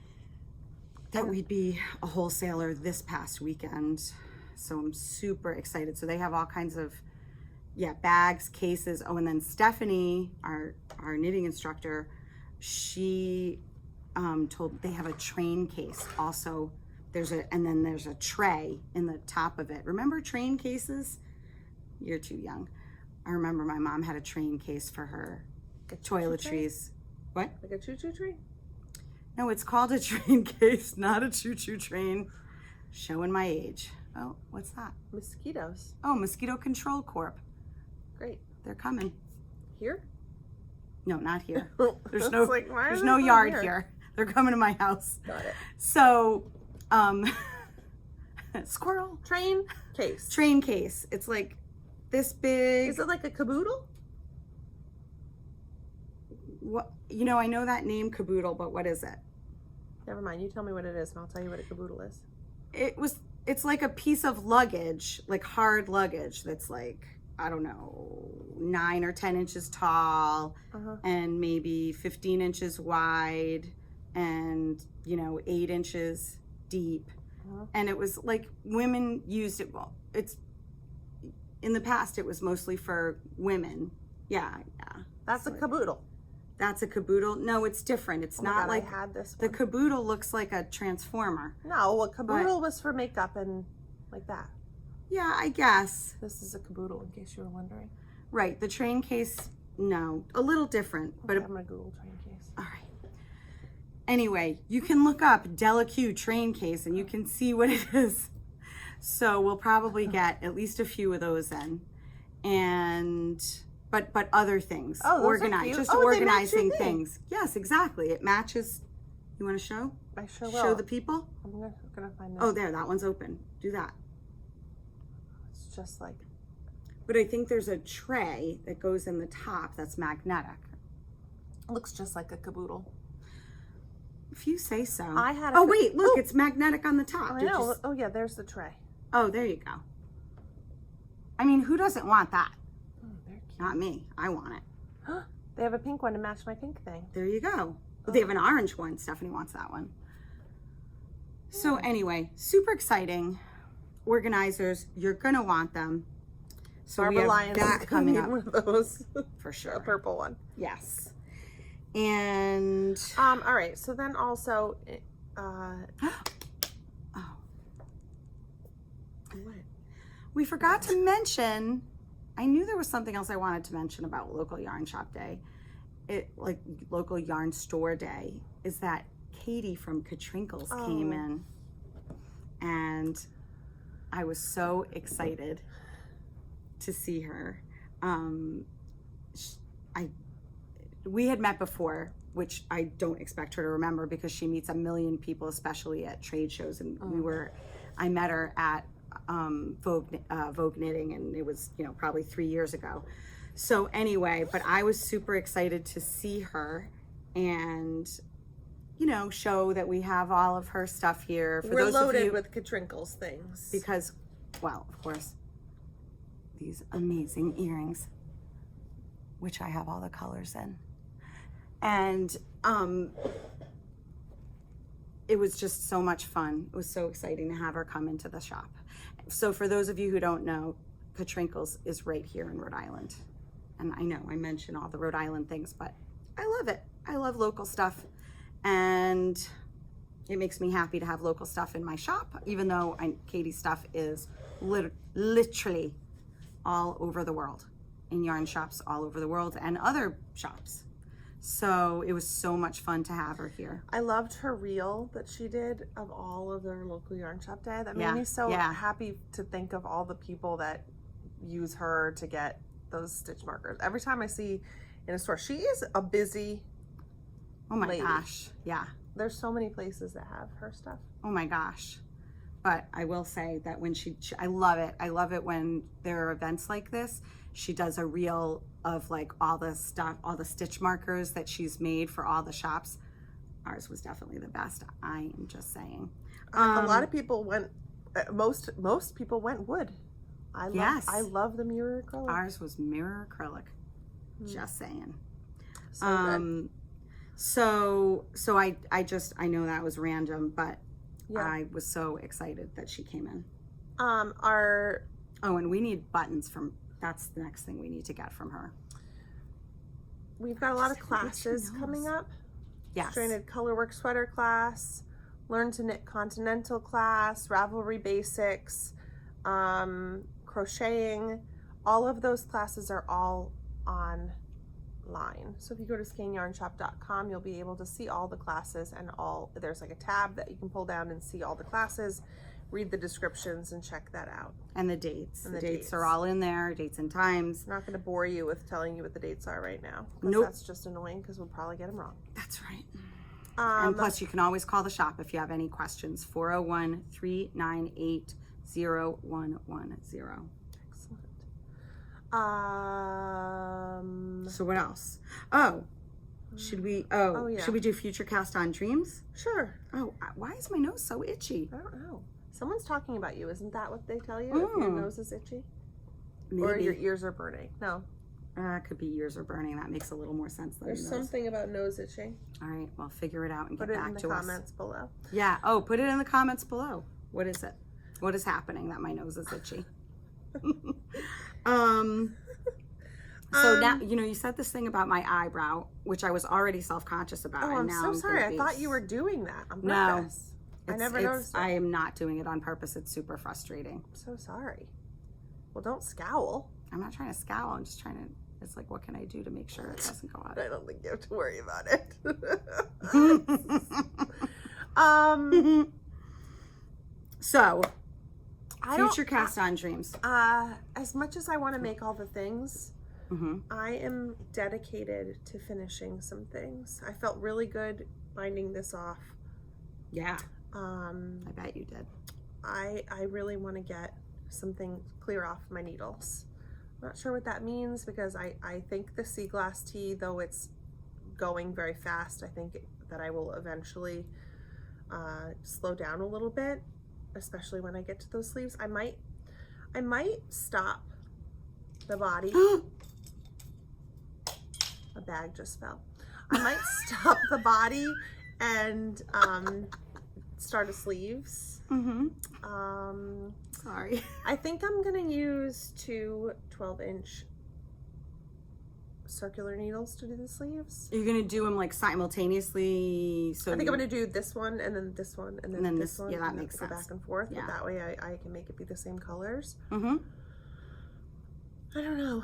That we'd be a wholesaler this past weekend. So I'm super excited. So they have all kinds of bags, cases. Oh, and then Stephanie, our knitting instructor, she told they have a train case also. There's a tray in the top of it. Remember train cases? You're too young. I remember my mom had a train case for her toiletries. What? Like a choo-choo train? No, it's called a train case, not a choo-choo train. Showing my age. Oh, what's that? Mosquitoes. Oh, Mosquito Control Corp. Great. They're coming. Here? No, not here. There's It's no like, why there's is no it yard here? here. They're coming to my house. Got it. So, squirrel. Train case. Train case. It's like this big. Is it like a caboodle? What, you know, I know that name caboodle, but what is it? Never mind. You tell me what it is, and I'll tell you what a caboodle is. It's like a piece of luggage, like hard luggage that's like, I don't know, 9 or 10 inches tall and maybe 15 inches wide and, 8 inches deep. And it was like women used it. Well, in the past, it was mostly for women. Yeah. That's a caboodle. That's a caboodle. No, it's different. It's not God, like I had this the one. caboodle looks like a transformer. No, a caboodle was for makeup and like that. Yeah, I guess. This is a caboodle, in case you were wondering. Right. The train case, no, a little different. Okay, But I'm gonna Google train case. all right. Anyway, you can look up Della Q train case and you can see what it is. So we'll probably get at least a few of those in, and but other things, Oh, those are organized, cute. just Oh, they match your organizing thing. things. Yes, exactly. It matches. You want to show? I sure will. Show the people. I'm gonna find this. Oh, there, that one's open. Do that. It's just like. But I think there's a tray that goes in the top that's magnetic. Looks just like a caboodle. If you say so. I had. Oh wait, look, it's magnetic on the top. I Did you know. s- Oh yeah, there's the tray. Oh, there you go. I mean, who doesn't want that? Oh, they're cute. Not me. I want it. They have a pink one to match my pink thing. There you go. They have an orange one. Stephanie wants that one. So anyway, super exciting. Organizers, you're gonna want them. So Barbara we have Lyons that is coming gonna up need one of those. for A sure. purple one. Yes. And All right. So then also, oh, what? we forgot to mention. I knew there was something else I wanted to mention about local yarn shop day. Like local yarn store day, is that Katie from Katrinkles came in, and I was so excited to see her. We had met before, which I don't expect her to remember because she meets a million people, especially at trade shows. And I met her at Vogue Knitting, and it was probably 3 years ago. So anyway, but I was super excited to see her and show that we have all of her stuff here. For We're those loaded of you, with Katrinkles things. because, well, of course, these amazing earrings, which I have all the colors in. And it was just so much fun. It was so exciting to have her come into the shop. So for those of you who don't know, Katrinkles is right here in Rhode Island. And I know I mention all the Rhode Island things, but I love it. I love local stuff. And it makes me happy to have local stuff in my shop, even though Katie's stuff is literally all over the world, in yarn shops all over the world and other shops. So it was so much fun to have her here. I loved her reel that she did of all of their local yarn shop day. That made me so happy to think of all the people that use her to get those stitch markers. Every time I see in a store, she is a busy lady. Gosh, yeah. There's so many places that have her stuff. Oh my gosh. But I will say that when I love it. I love it when there are events like this. She does a reel of like all the stuff, all the stitch markers that she's made for all the shops. Ours was definitely the best. I am just saying. A lot of people went, most people went wood. I love the mirror acrylic. Ours was mirror acrylic. Just saying. So good. So I know that was random, but Yeah. I was so excited that she came in. Our Oh, and we need buttons from that's the next thing we need to get from her. We've got a lot of classes coming up. Yes. Stranded Colorwork sweater class, Learn to Knit Continental class, Ravelry Basics, crocheting. All of those classes are all online. So if you go to skeinyarnshop.com, you'll be able to see all the classes and there's like a tab that you can pull down and see all the classes, read the descriptions and check that out. And the dates. And the dates are all in there, dates and times. I'm not going to bore you with telling you what the dates are right now. Nope. That's just annoying because we'll probably get them wrong. That's right. And plus, you can always call the shop if you have any questions. 401-398-0110. Excellent. So what else? Oh, should we? Should we do future cast on dreams? Sure. Oh, why is my nose so itchy? I don't know. Someone's talking about you. Isn't that what they tell you? If your nose is itchy? Maybe. Or your ears are burning? No. It could be ears are burning. That makes a little more sense than There's nose. something about nose itching. All right, well, figure it out and Put get it back in the to us. comments below. Yeah. Oh, put it in the comments below. What is it? What is happening that my nose is itchy? So now, you said this thing about my eyebrow, which I was already self-conscious about. Oh, and I'm now so sorry. I thought you were doing that on purpose. No. I never noticed that. I am not doing it on purpose. It's super frustrating. I'm so sorry. Well, don't scowl. I'm not trying to scowl. I'm just trying to, it's like, what can I do to make sure it doesn't go out? I don't think you have to worry about it. So, future cast on dreams. As much as I want to make all the things, I am dedicated to finishing some things. I felt really good binding this off. Yeah. I bet you did. I really want to get something clear off my needles. I'm not sure what that means because I think the sea glass tee, though it's going very fast, I think that I will eventually slow down a little bit, especially when I get to those sleeves. I might stop the body. A bag just fell. I might stop the body and start a sleeves. Sorry. I think I'm gonna use 2 12-inch circular needles to do the sleeves. You're gonna do them like simultaneously. So I think I'm gonna do this one and then this one and then this one. Yeah, that and makes sense. Go back and forth. Yeah. But that way I can make it be the same colors. I don't know.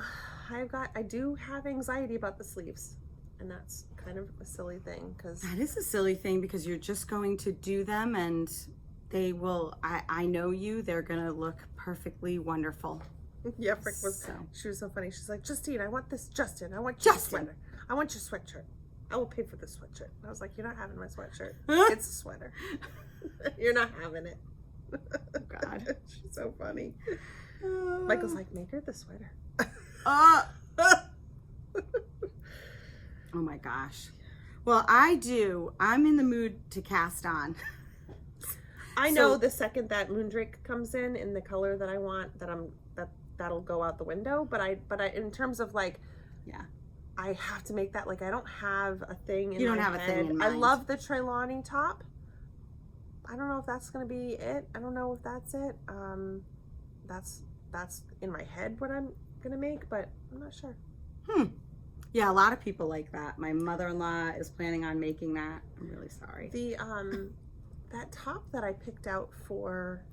I do have anxiety about the sleeves, and that's kind of a silly thing because that is a silly thing because you're just going to do them and they will. I know you. They're gonna look perfectly wonderful. Yeah, Frick she was so funny. She's like, Justine, I want this. Justin, I want your sweater. I want your sweatshirt. I will pay for the sweatshirt. I was like, you're not having my sweatshirt. It's a sweater. You're not having it. Oh, God. She's so funny. Michael's like, make her the sweater. Oh my gosh. Well, I'm in the mood to cast on. I know the second that Moondrake comes in the color that I want, that'll go out the window. But I in terms of like, yeah, I have to make that, like, I don't have a thing in my head. You don't have a thing in mind. I love the Trelawney top. I don't know if that's gonna be it. I don't know if that's it. That's in my head what I'm gonna make, but I'm not sure. Yeah, a lot of people like that. My mother-in-law is planning on making that. I'm really sorry. The that top that I picked out for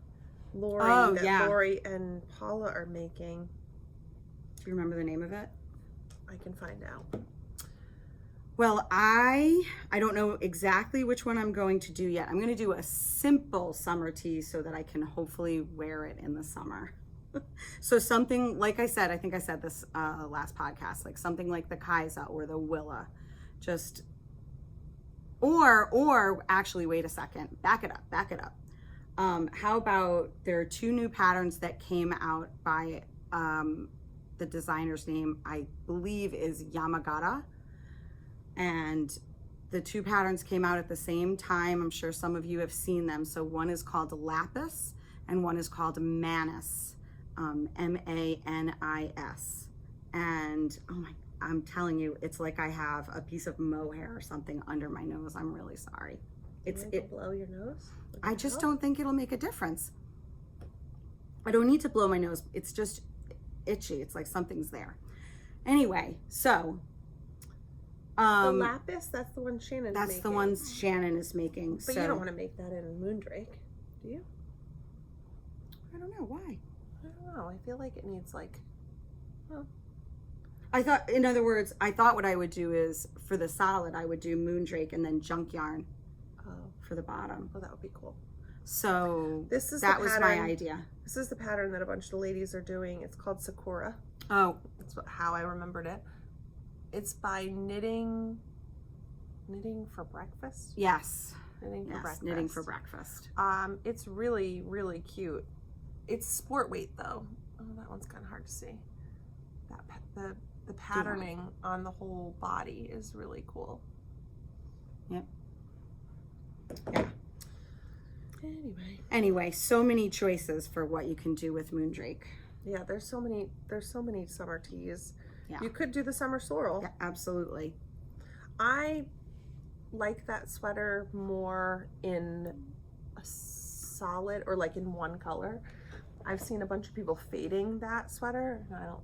Lori, Lori and Paula are making. Do you remember the name of it? I can find out. Well, I don't know exactly which one I'm going to do yet. I'm going to do a simple summer tee so that I can hopefully wear it in the summer. So something, like I said, I think I said this last podcast, like something like the Casa or the Willa, just, or actually, wait a second, back it up. How about there are 2 new patterns that came out by the designer's name, I believe is Yamagara, and the 2 patterns came out at the same time. I'm sure some of you have seen them. So one is called Lapis and one is called Manis. M-A-N-I-S, and I'm telling you, it's like I have a piece of mohair or something under my nose. I'm really sorry. Blow your nose? I just don't think it'll make a difference. I don't need to blow my nose. It's just, itchy. It's like something's there. Anyway, so the Lapis, that's the one Shannon's making. That's the ones Shannon is making. But you don't want to make that in Moondrake, do you? I don't know. Why? I don't know. I feel like it needs like, well. I thought, in other words, I thought what I would do is, for the solid, I would do Moondrake and then Junkyarn for the bottom. Oh, that would be cool. So that was my idea. This is the pattern that a bunch of the ladies are doing. It's called Sakura. Oh. That's how I remembered it. It's by Knitting for Breakfast? Yes. Knitting for Breakfast. Knitting for Breakfast. It's really, really cute. It's sport weight though. Oh, that one's kind of hard to see. The patterning on the whole body is really cool. Yep. Yeah. Anyway, so many choices for what you can do with Moondrake. Yeah, there's so many summer tees. Yeah. You could do the summer sorrel. Yeah, absolutely. I like that sweater more in a solid or like in one color. I've seen a bunch of people fading that sweater, and I don't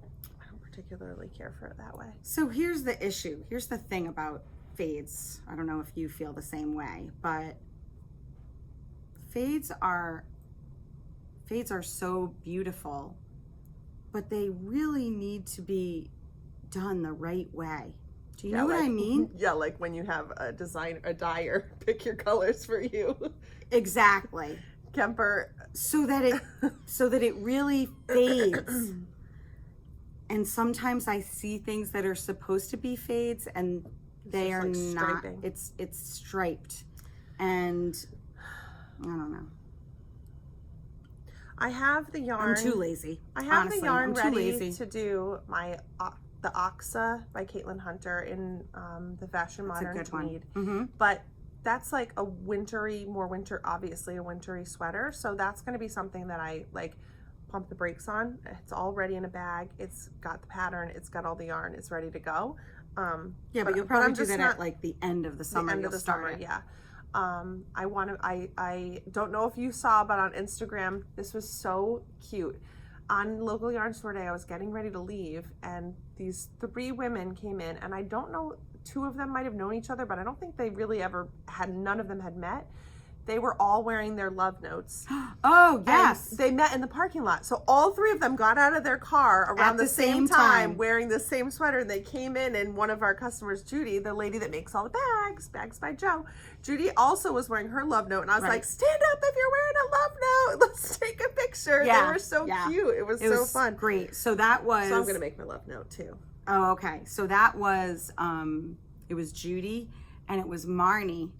particularly care for it that way. So here's the issue. Here's the thing about fades. I don't know if you feel the same way, but fades are so beautiful, but they really need to be done the right way. Do you know what I mean? Yeah, like when you have a dyer pick your colors for you. Exactly. Kemper. So that it really fades. And sometimes I see things that are supposed to be fades and they are not. Striping. It's striped. And I don't know. I have the yarn. I'm too lazy. I have the yarn ready to do my the Oxa by Caitlin Hunter in the Fashion Modern Tweed. But that's like a obviously a wintry sweater. So that's going to be something that I like pump the brakes on. It's all ready in a bag. It's got the pattern. It's got all the yarn. It's ready to go. Yeah, but you'll probably do that at like the end of the summer. The end of the summer, yeah. I don't know if you saw, but on Instagram, this was so cute. On Local Yarn Store Day, I was getting ready to leave, and these 3 women came in, and I don't know, 2 of them might have known each other, but I don't think they really ever none of them had met. They were all wearing their love notes. Oh, yes. And they met in the parking lot. So all 3 of them got out of their car around the same time wearing the same sweater. They came in, and one of our customers, Judy, the lady that makes all the bags by Joe, Judy also was wearing her love note. And I was like, stand up if you're wearing a love note. Let's take a picture. Yeah. They were so cute. It was so fun. Great. So that was... So I'm going to make my love note too. Oh, okay. So that was, it was Judy, and it was Marnie.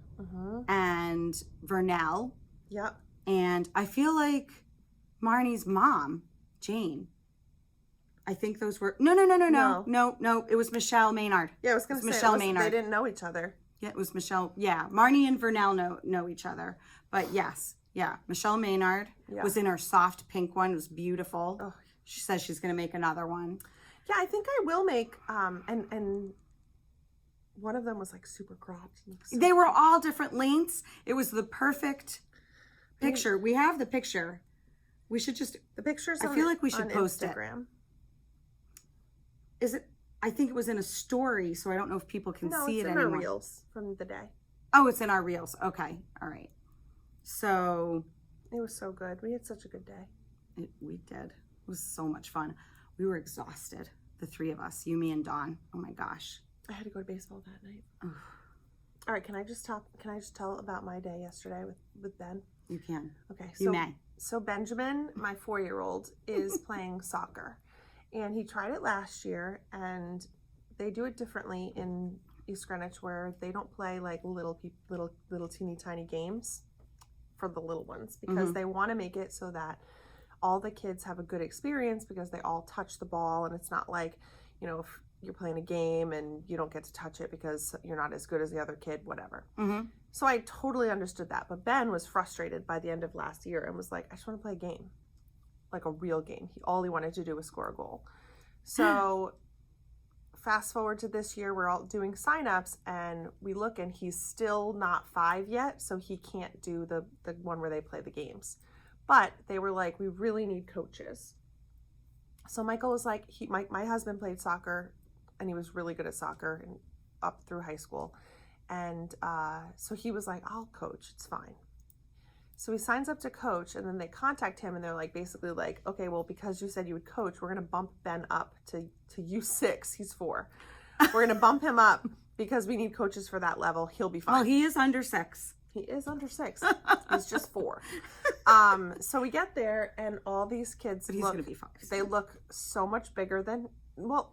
And Vernell. Yep. And I feel like Marnie's mom, Jane. I think those were no. It was Michelle Maynard. Yeah, I was going to say Michelle Maynard. They didn't know each other. Yeah, it was Michelle. Yeah, Marnie and Vernell know each other. But yes, yeah, Michelle Maynard was in her soft pink one. It was beautiful. Oh. She says she's going to make another one. Yeah, I think I will make and. One of them was like super cropped. They were all different lengths. It was the perfect picture. We have the picture. We should just... The pictures I feel like we should post Instagram. Is it... I think it was in a story, so I don't know if people can see it anymore. No, it's in our reels from the day. Oh, it's in our reels. Okay. All right. So... It was so good. We had such a good day. We did. It was so much fun. We were exhausted. The 3 of us. You, me, and Dawn. Oh my gosh. I had to go to baseball that night. All right, can I just tell about my day yesterday with Ben? You can. Okay. You may. So Benjamin, my 4-year-old, is playing soccer. And he tried it last year, and they do it differently in East Greenwich, where they don't play like little teeny tiny games for the little ones, because they want to make it so that all the kids have a good experience, because they all touch the ball, and it's not like, you know, if you're playing a game and you don't get to touch it because you're not as good as the other kid, whatever. So I totally understood that. But Ben was frustrated by the end of last year and was like, I just want to play a game, like a real game. All he wanted to do was score a goal. So fast forward to this year, we're all doing signups, and we look, and he's still not 5 yet, so he can't do the one where they play the games. But they were like, we really need coaches. So Michael was like, my husband played soccer, and he was really good at soccer and up through high school. And so he was like, I'll coach, it's fine. So he signs up to coach, and then they contact him, and they're like, basically like, okay, well, because you said you would coach, we're going to bump Ben up to U6. He's 4. We're going to bump him up because we need coaches for that level. He'll be fine. Oh, he is under 6. He is under 6. He's just 4. So we get there, and all these kids, But he's going to be fine. They look so much bigger than, well,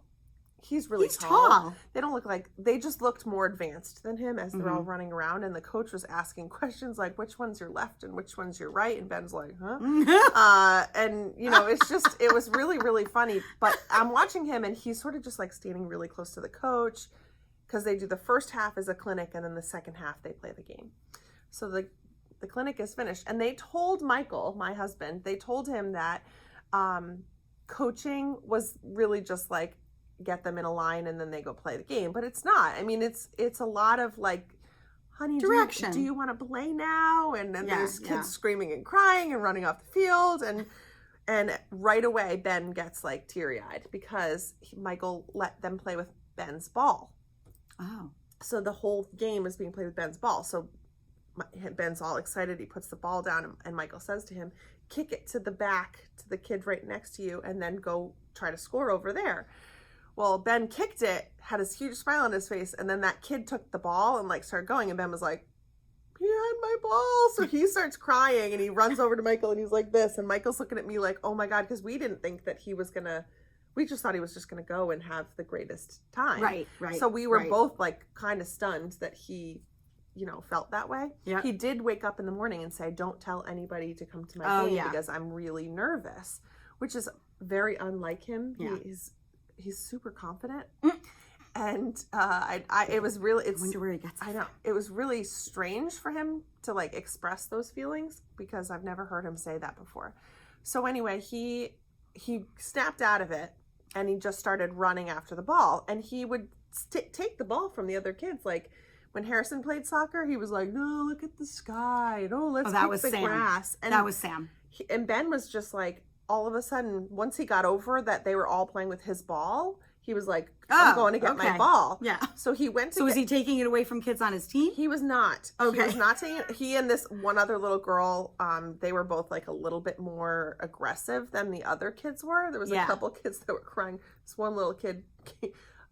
he's really He's tall. tall. They don't look like, they just looked more advanced than him as they're all running around, and the coach was asking questions like, which one's your left and which one's your right, and Ben's like, huh? And, you know, it's just, it was really, really funny. But I'm watching him, and he's sort of just like standing really close to the coach, because they do the first half as a clinic, and then the second half they play the game. So the clinic is finished, and they told Michael, my husband, they told him that coaching was really just like, get them in a line and then they go play the game, but it's not. I mean, it's a lot of like, honey, direction. Do you want to play now? And then there's kids yeah. screaming and crying and running off the field, and right away Ben gets like teary-eyed because Michael let them play with Ben's ball. Oh, so the whole game is being played with Ben's ball. So Ben's all excited. He puts the ball down, and Michael says to him, kick it to the back to the kid right next to you, and then go try to score over there. Well, Ben kicked it, had this huge smile on his face, and then that kid took the ball and like started going, and Ben was like, he had my ball. So he starts crying, and he runs over to Michael, and he's like this, and Michael's looking at me like, oh my God, because we didn't think that he was gonna, we just thought he was just gonna go and have the greatest time. Right. So we were both like kind of stunned that he, you know, felt that way. Yeah. He did wake up in the morning and say, don't tell anybody to come to my game because I'm really nervous, which is very unlike him. Yeah. He's super confident. And it was really, I wonder where he gets it. I know. It was really strange for him to like express those feelings because I've never heard him say that before. So anyway, he snapped out of it, and he just started running after the ball, and he would take the ball from the other kids. Like when Harrison played soccer, he was like, no, look at the sky. No, let's kick the grass. And that was Sam. And Ben was just like, all of a sudden, once he got over that they were all playing with his ball, he was like, I'm going to get my ball. Yeah. So he went to So was he taking it away from kids on his team? He was not. Okay. He was not taking it. He and this one other little girl, they were both like a little bit more aggressive than the other kids were. There was a couple kids that were crying. This one little kid,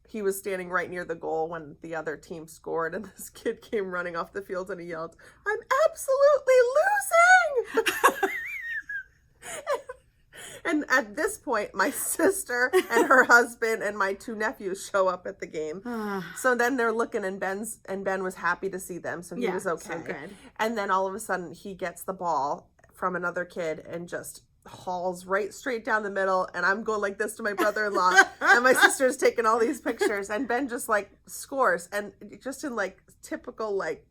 he was standing right near the goal when the other team scored, and this kid came running off the field, and he yelled, I'm absolutely losing! And at this point, my sister and her husband and my 2 nephews show up at the game. So then they're looking, and Ben was happy to see them, so he was okay. So good. And then all of a sudden, he gets the ball from another kid and just hauls right straight down the middle. And I'm going like this to my brother-in-law, and my sister's taking all these pictures, and Ben just like scores, and just in like typical like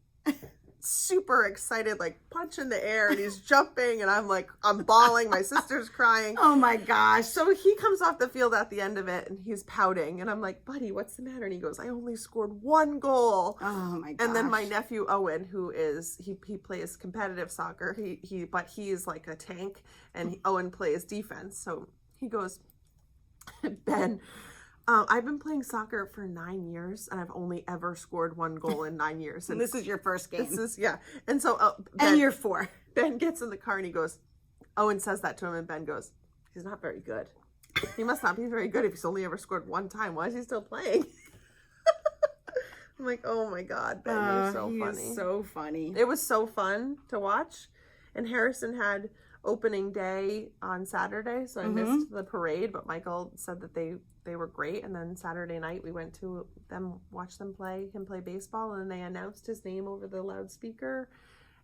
super excited, like punch in the air, and he's jumping, and I'm bawling, my sister's crying. Oh my gosh. So he comes off the field at the end of it, and he's pouting, and I'm like, buddy, what's the matter? And he goes, I only scored 1 goal. Oh my gosh. And then my nephew Owen, who is he plays competitive soccer, but he is like a tank, and Owen plays defense. So he goes, Ben, I've been playing soccer for 9 years, and I've only ever scored 1 goal in 9 years. And this is your first game. And so and you're 4. Ben gets in the car, and he goes, Owen says that to him, and Ben goes, he's not very good. He must not be very good if he's only ever scored 1 time. Why is he still playing? I'm like, oh my God, Ben, you're so funny. Is so funny. It was so fun to watch. And Harrison had opening day on Saturday, so I missed the parade, but Michael said that they were great. And then Saturday night we went to watch him play baseball, and they announced his name over the loudspeaker,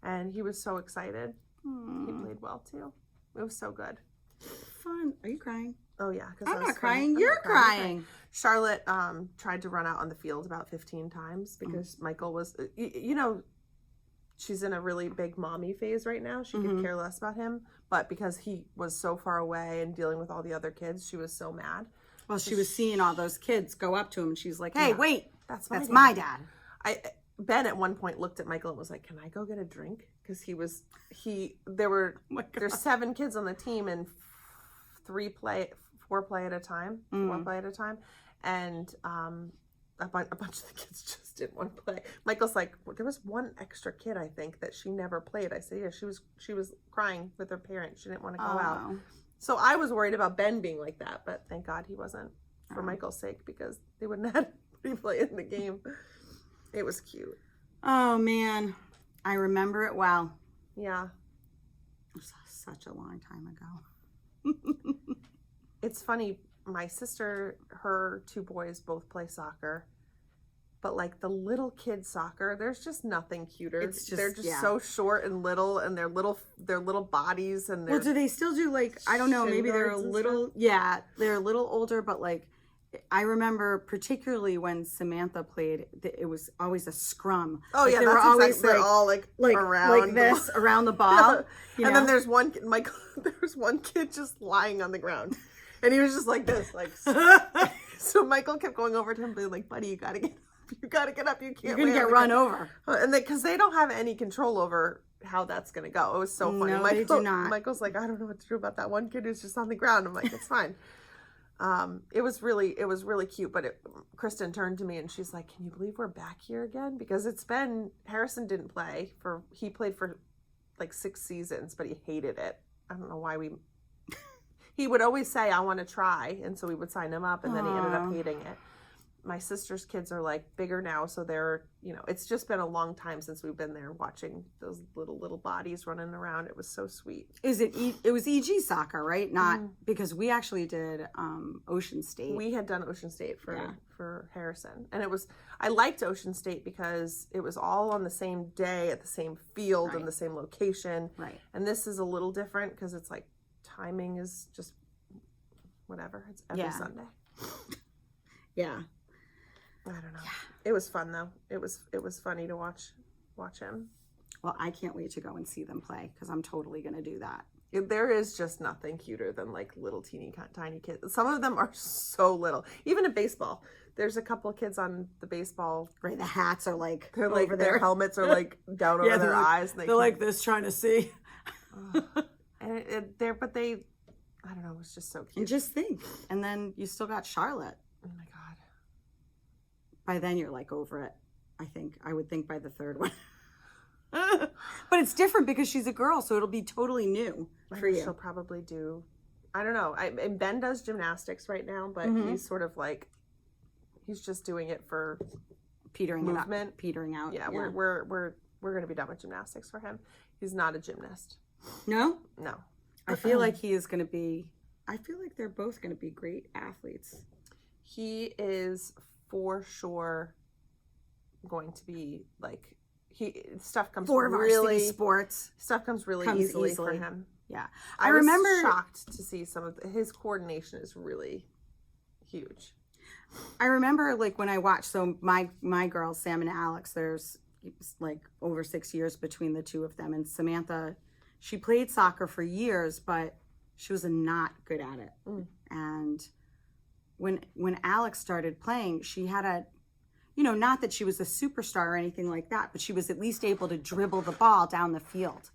and he was so excited. He played well too. It was so good. Fun. Are you crying? Oh yeah, I'm not crying. You're crying. Charlotte tried to run out on the field about 15 times because Michael was, you know, she's in a really big mommy phase right now. She could care less about him, but because he was so far away and dealing with all the other kids, she was so mad. Well, she was seeing all those kids go up to him, and she's like, hey, wait, that's my dad. Ben at one point looked at Michael and was like, can I go get a drink? Because there's 7 kids on the team, and 4 at a time, and a bunch of the kids just didn't want to play. Michael's like, well, there was one extra kid, I think, that she never played. I said, yeah, she was crying with her parents. She didn't want to go out. So I was worried about Ben being like that, but thank God he wasn't, for Michael's sake, because they wouldn't have had anybody play in the game. It was cute. Oh man, I remember it well. Yeah. It was such a long time ago. It's funny. My sister, her 2 boys both play soccer, but like the little kid soccer, there's just nothing cuter. They're just so short and little, and their little bodies and their. Well, do they still do like, I don't know, maybe they're a little, they're a little older, but like I remember particularly when Samantha played, it was always a scrum. Oh like, yeah, they were always they're all like around like this around the ball. And then there's one kid, Michael. There's one kid just lying on the ground. And he was just like this, like. So Michael kept going over to him, being like, "Buddy, you gotta get up. You gotta get up. You can't. You're gonna get run over." And because they don't have any control over how that's gonna go. It was so funny. No, they do not. Michael's like, "I don't know what to do about that one kid who's just on the ground." I'm like, "It's fine." It was really cute. But Kristen turned to me and she's like, "Can you believe we're back here again?" Because Harrison didn't play he played for like 6 seasons, but he hated it. I don't know why he would always say, "I want to try." And so we would sign him up, and then he ended up hating it. My sister's kids are like bigger now. So they're, it's just been a long time since we've been there watching those little bodies running around. It was so sweet. It was EG soccer, right? Not because we actually did Ocean State. We had done Ocean State for Harrison. And I liked Ocean State because it was all on the same day at the same field and the same location. Right. And this is a little different because it's like, timing is just whatever. It's every Sunday. Yeah. I don't know. Yeah. It was fun though. It was funny to watch him. Well, I can't wait to go and see them play because I'm totally going to do that. There is just nothing cuter than like little tiny kids. Some of them are so little. Even in baseball, there's a couple of kids on the baseball. Right, the hats are like they're like their helmets are like down over their eyes. And they're like this trying to see. And but they, I don't know, it was just so cute. And just think, and then you still got Charlotte. Oh my God. By then you're like over it. I would think by the 3rd one. But it's different because she's a girl, so it'll be totally new for you. She'll probably do, I don't know. And Ben does gymnastics right now, but he's sort of like, he's just doing it for petering out. Yeah, we're gonna be done with gymnastics for him. He's not a gymnast. No? No. I feel like he is going to be, I feel like they're both going to be great athletes. He is for sure going to be like, stuff comes really easily for him. Yeah. I remember shocked to see his coordination is really huge. I remember like when I watched, so my girls, Sam and Alex, there's like over 6 years between the two of them, and Samantha, she played soccer for years, but she was not good at it. And when Alex started playing, she had not that she was a superstar or anything like that, but she was at least able to dribble the ball down the field.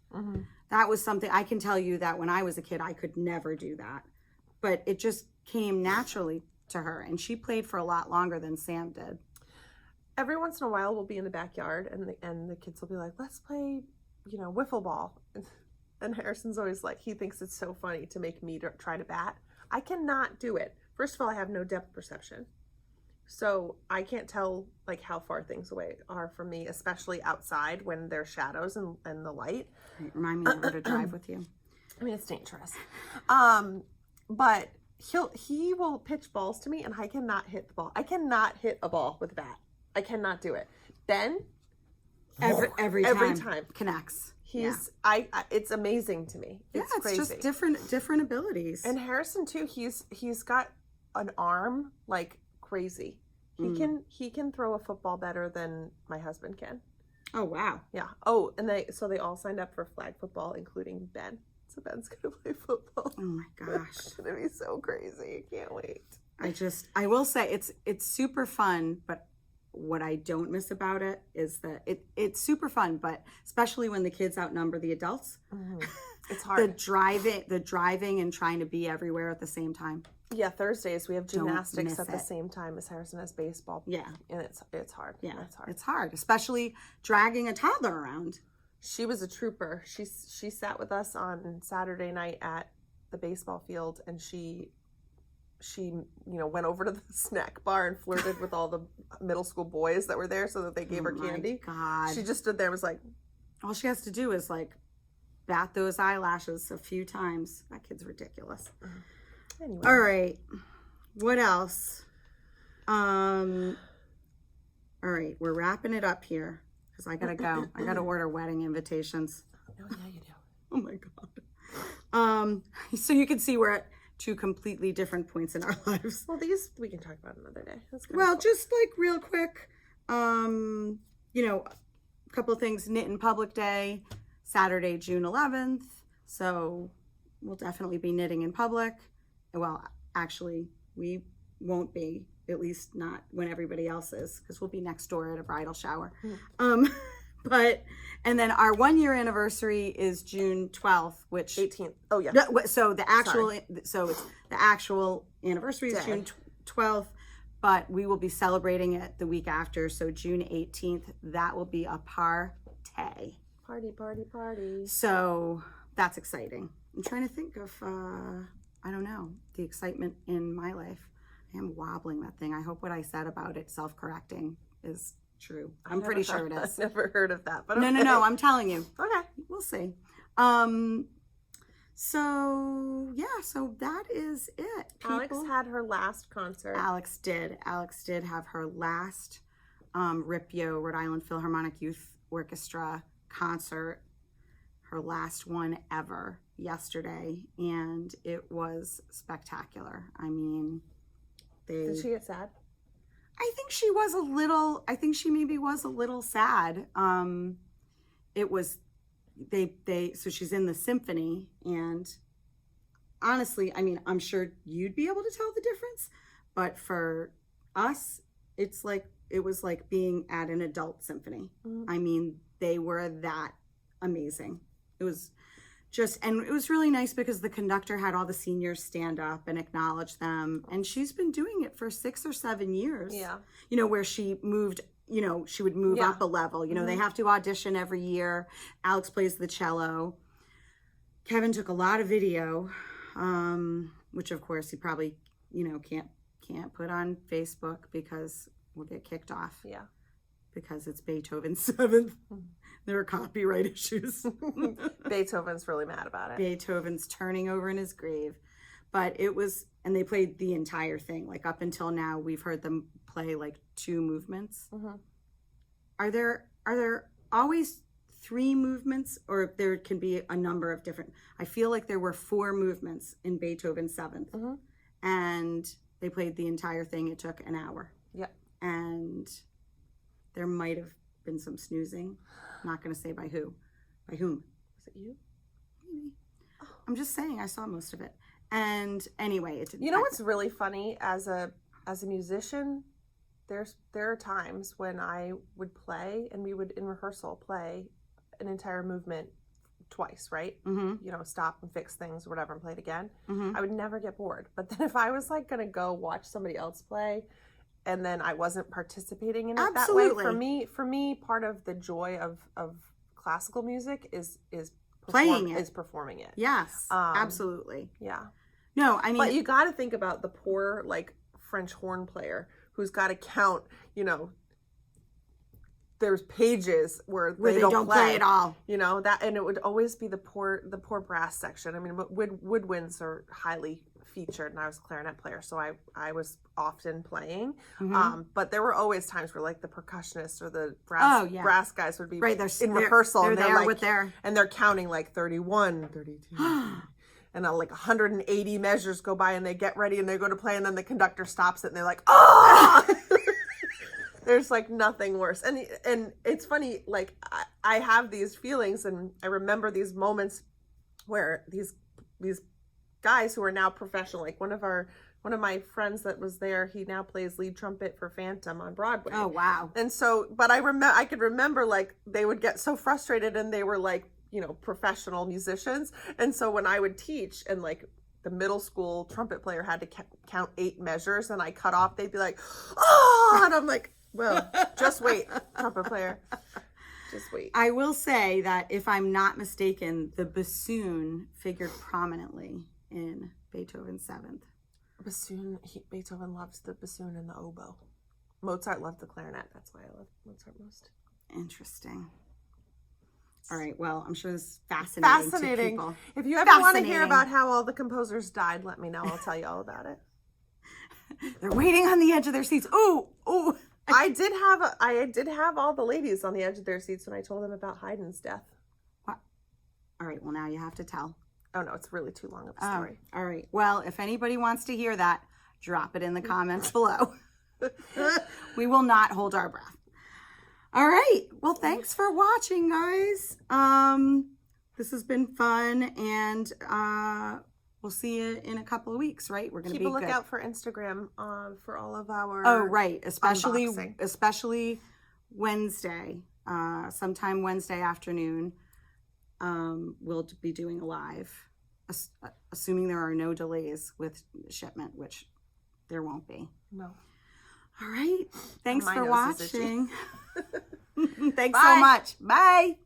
That was something I can tell you that when I was a kid, I could never do that. But it just came naturally to her, and she played for a lot longer than Sam did. Every once in a while, we'll be in the backyard, and the kids will be like, "Let's play, wiffle ball." And Harrison's always like, he thinks it's so funny to make me try to bat. I cannot do it. First of all, I have no depth perception. So I can't tell like how far things away are from me, especially outside when there's shadows and the light. Remind me never to drive with you. I mean, it's dangerous. But he will pitch balls to me and I cannot hit the ball. I cannot hit a ball with a bat. I cannot do it. Ben, every time connects. It's amazing to me. It's crazy. Just different abilities. And Harrison too, he's got an arm like crazy. He can throw a football better than my husband can. Oh wow. Yeah. Oh, and they all signed up for flag football, including Ben. So Ben's gonna play football. Oh my gosh. It's gonna be so crazy. I can't wait. I will say it's super fun, but what I don't miss about it is that it's super fun, but especially when the kids outnumber the adults. It's hard. The driving and trying to be everywhere at the same time. Yeah, Thursdays we have gymnastics at the same time as Harrison has baseball. Yeah. And it's hard. Yeah, it's hard. It's hard, especially dragging a toddler around. She was a trooper. She sat with us on Saturday night at the baseball field, and she went over to the snack bar and flirted with all the middle school boys that were there so that they gave her candy. God. She just stood there and was like, all she has to do is like bat those eyelashes a few times. That kid's ridiculous. Anyway. All right. What else? All right, we're wrapping it up here because I gotta go. I gotta order wedding invitations. Oh yeah, you do. Oh my God. So you can see we're at two completely different points in our lives. Well, these we can talk about another day. Well, just like real quick, a couple of things. Knit in Public Day, Saturday, June 11th. So we'll definitely be knitting in public. Well, actually, we won't be, at least not when everybody else is, because we'll be next door at a bridal shower. And then our 1 year anniversary is June 12th, which 18th. Oh yeah. So the actual anniversary is June 12th, but we will be celebrating it the week after. So June 18th, that will be a party. Party. So that's exciting. I'm trying to think of, I don't know, the excitement in my life. I am wobbling that thing. I hope what I said about it self-correcting is true. I'm pretty sure it is. I've never heard of that, but okay. No, I'm telling you. Okay. We'll see. So that is it. People. Alex had her last concert. Alex did have her last RIPYO, Rhode Island Philharmonic Youth Orchestra concert, her last one ever yesterday, and it was spectacular. I mean, Did she get sad? I think she maybe was a little sad. It was, so she's in the symphony, and honestly, I mean, I'm sure you'd be able to tell the difference, but for us, it was like being at an adult symphony. Mm-hmm. I mean, they were that amazing. It was and it was really nice because the conductor had all the seniors stand up and acknowledge them. And she's been doing it for 6 or 7 years. Yeah. Where she moved, she would move up a level. They have to audition every year. Alex plays the cello. Kevin took a lot of video, which of course he probably, can't put on Facebook because we'll get kicked off. Yeah. Because it's Beethoven's 7th. There are copyright issues. Beethoven's really mad about it. Beethoven's turning over in his grave. But it was, and they played the entire thing. Like up until now, we've heard them play like 2 movements. Mm-hmm. Are there always 3 movements, or there can be a number of different? I feel like there were 4 movements in Beethoven's 7th. Mm-hmm. And they played the entire thing. It took an hour. Yeah. And there might have been some snoozing. I'm not going to say by who. By whom? Was it you? Maybe. Oh. I'm just saying I saw most of it. And anyway, it didn't. You know what's really funny as a musician? There are times when I would play and we would in rehearsal play an entire movement twice, right? Mm-hmm. Stop and fix things or whatever and play it again. Mm-hmm. I would never get bored. But then if I was like going to go watch somebody else play, and then I wasn't participating in it Absolutely. that way. For me, part of the joy of classical music is performing it. Yes, absolutely. Yeah. No, I mean, but you got to think about the poor like French horn player who's got to count. There's pages where they don't play at all. That, and it would always be the poor brass section. I mean, woodwinds are highly featured, and I was a clarinet player, so I was often playing. Mm-hmm. But there were always times where like the percussionists or the brass guys would be in rehearsal, they're and there like, with and they're counting like 31, 32. And like 180 measures go by, and they get ready and they go to play, and then the conductor stops it, and they're like, oh! There's like nothing worse. And it's funny, like I have these feelings, and I remember these moments where these guys who are now professional, like one of my friends that was there, he now plays lead trumpet for Phantom on Broadway. Oh wow. And so, but I could remember like they would get so frustrated, and they were like professional musicians. And so when I would teach and like the middle school trumpet player had to count 8 measures and I cut off, they'd be like, oh, and I'm like, well, just wait, trumpet player. Just wait. I will say that if I'm not mistaken, the bassoon figured prominently in Beethoven's 7th. Bassoon, Beethoven loves the bassoon and the oboe. Mozart loved the clarinet. That's why I love Mozart most. Interesting. All right. Well, I'm sure this is fascinating. Fascinating. To people. If you ever want to hear about how all the composers died, let me know. I'll tell you all about it. They're waiting on the edge of their seats. Ooh, ooh. I did have all the ladies on the edge of their seats when I told them about Haydn's death. What? All right. Well, now you have to tell. Oh no, it's really too long of a story. All right. Well, if anybody wants to hear that, drop it in the comments below. We will not hold our breath. All right. Well, thanks for watching, guys. This has been fun, and we'll see you in a couple of weeks, right? We're going to keep a lookout for Instagram for all of our especially Wednesday, sometime Wednesday afternoon. We'll be doing a live, assuming there are no delays with shipment, which there won't be. No. All right. Thanks for watching. Thanks Bye. so much. Bye.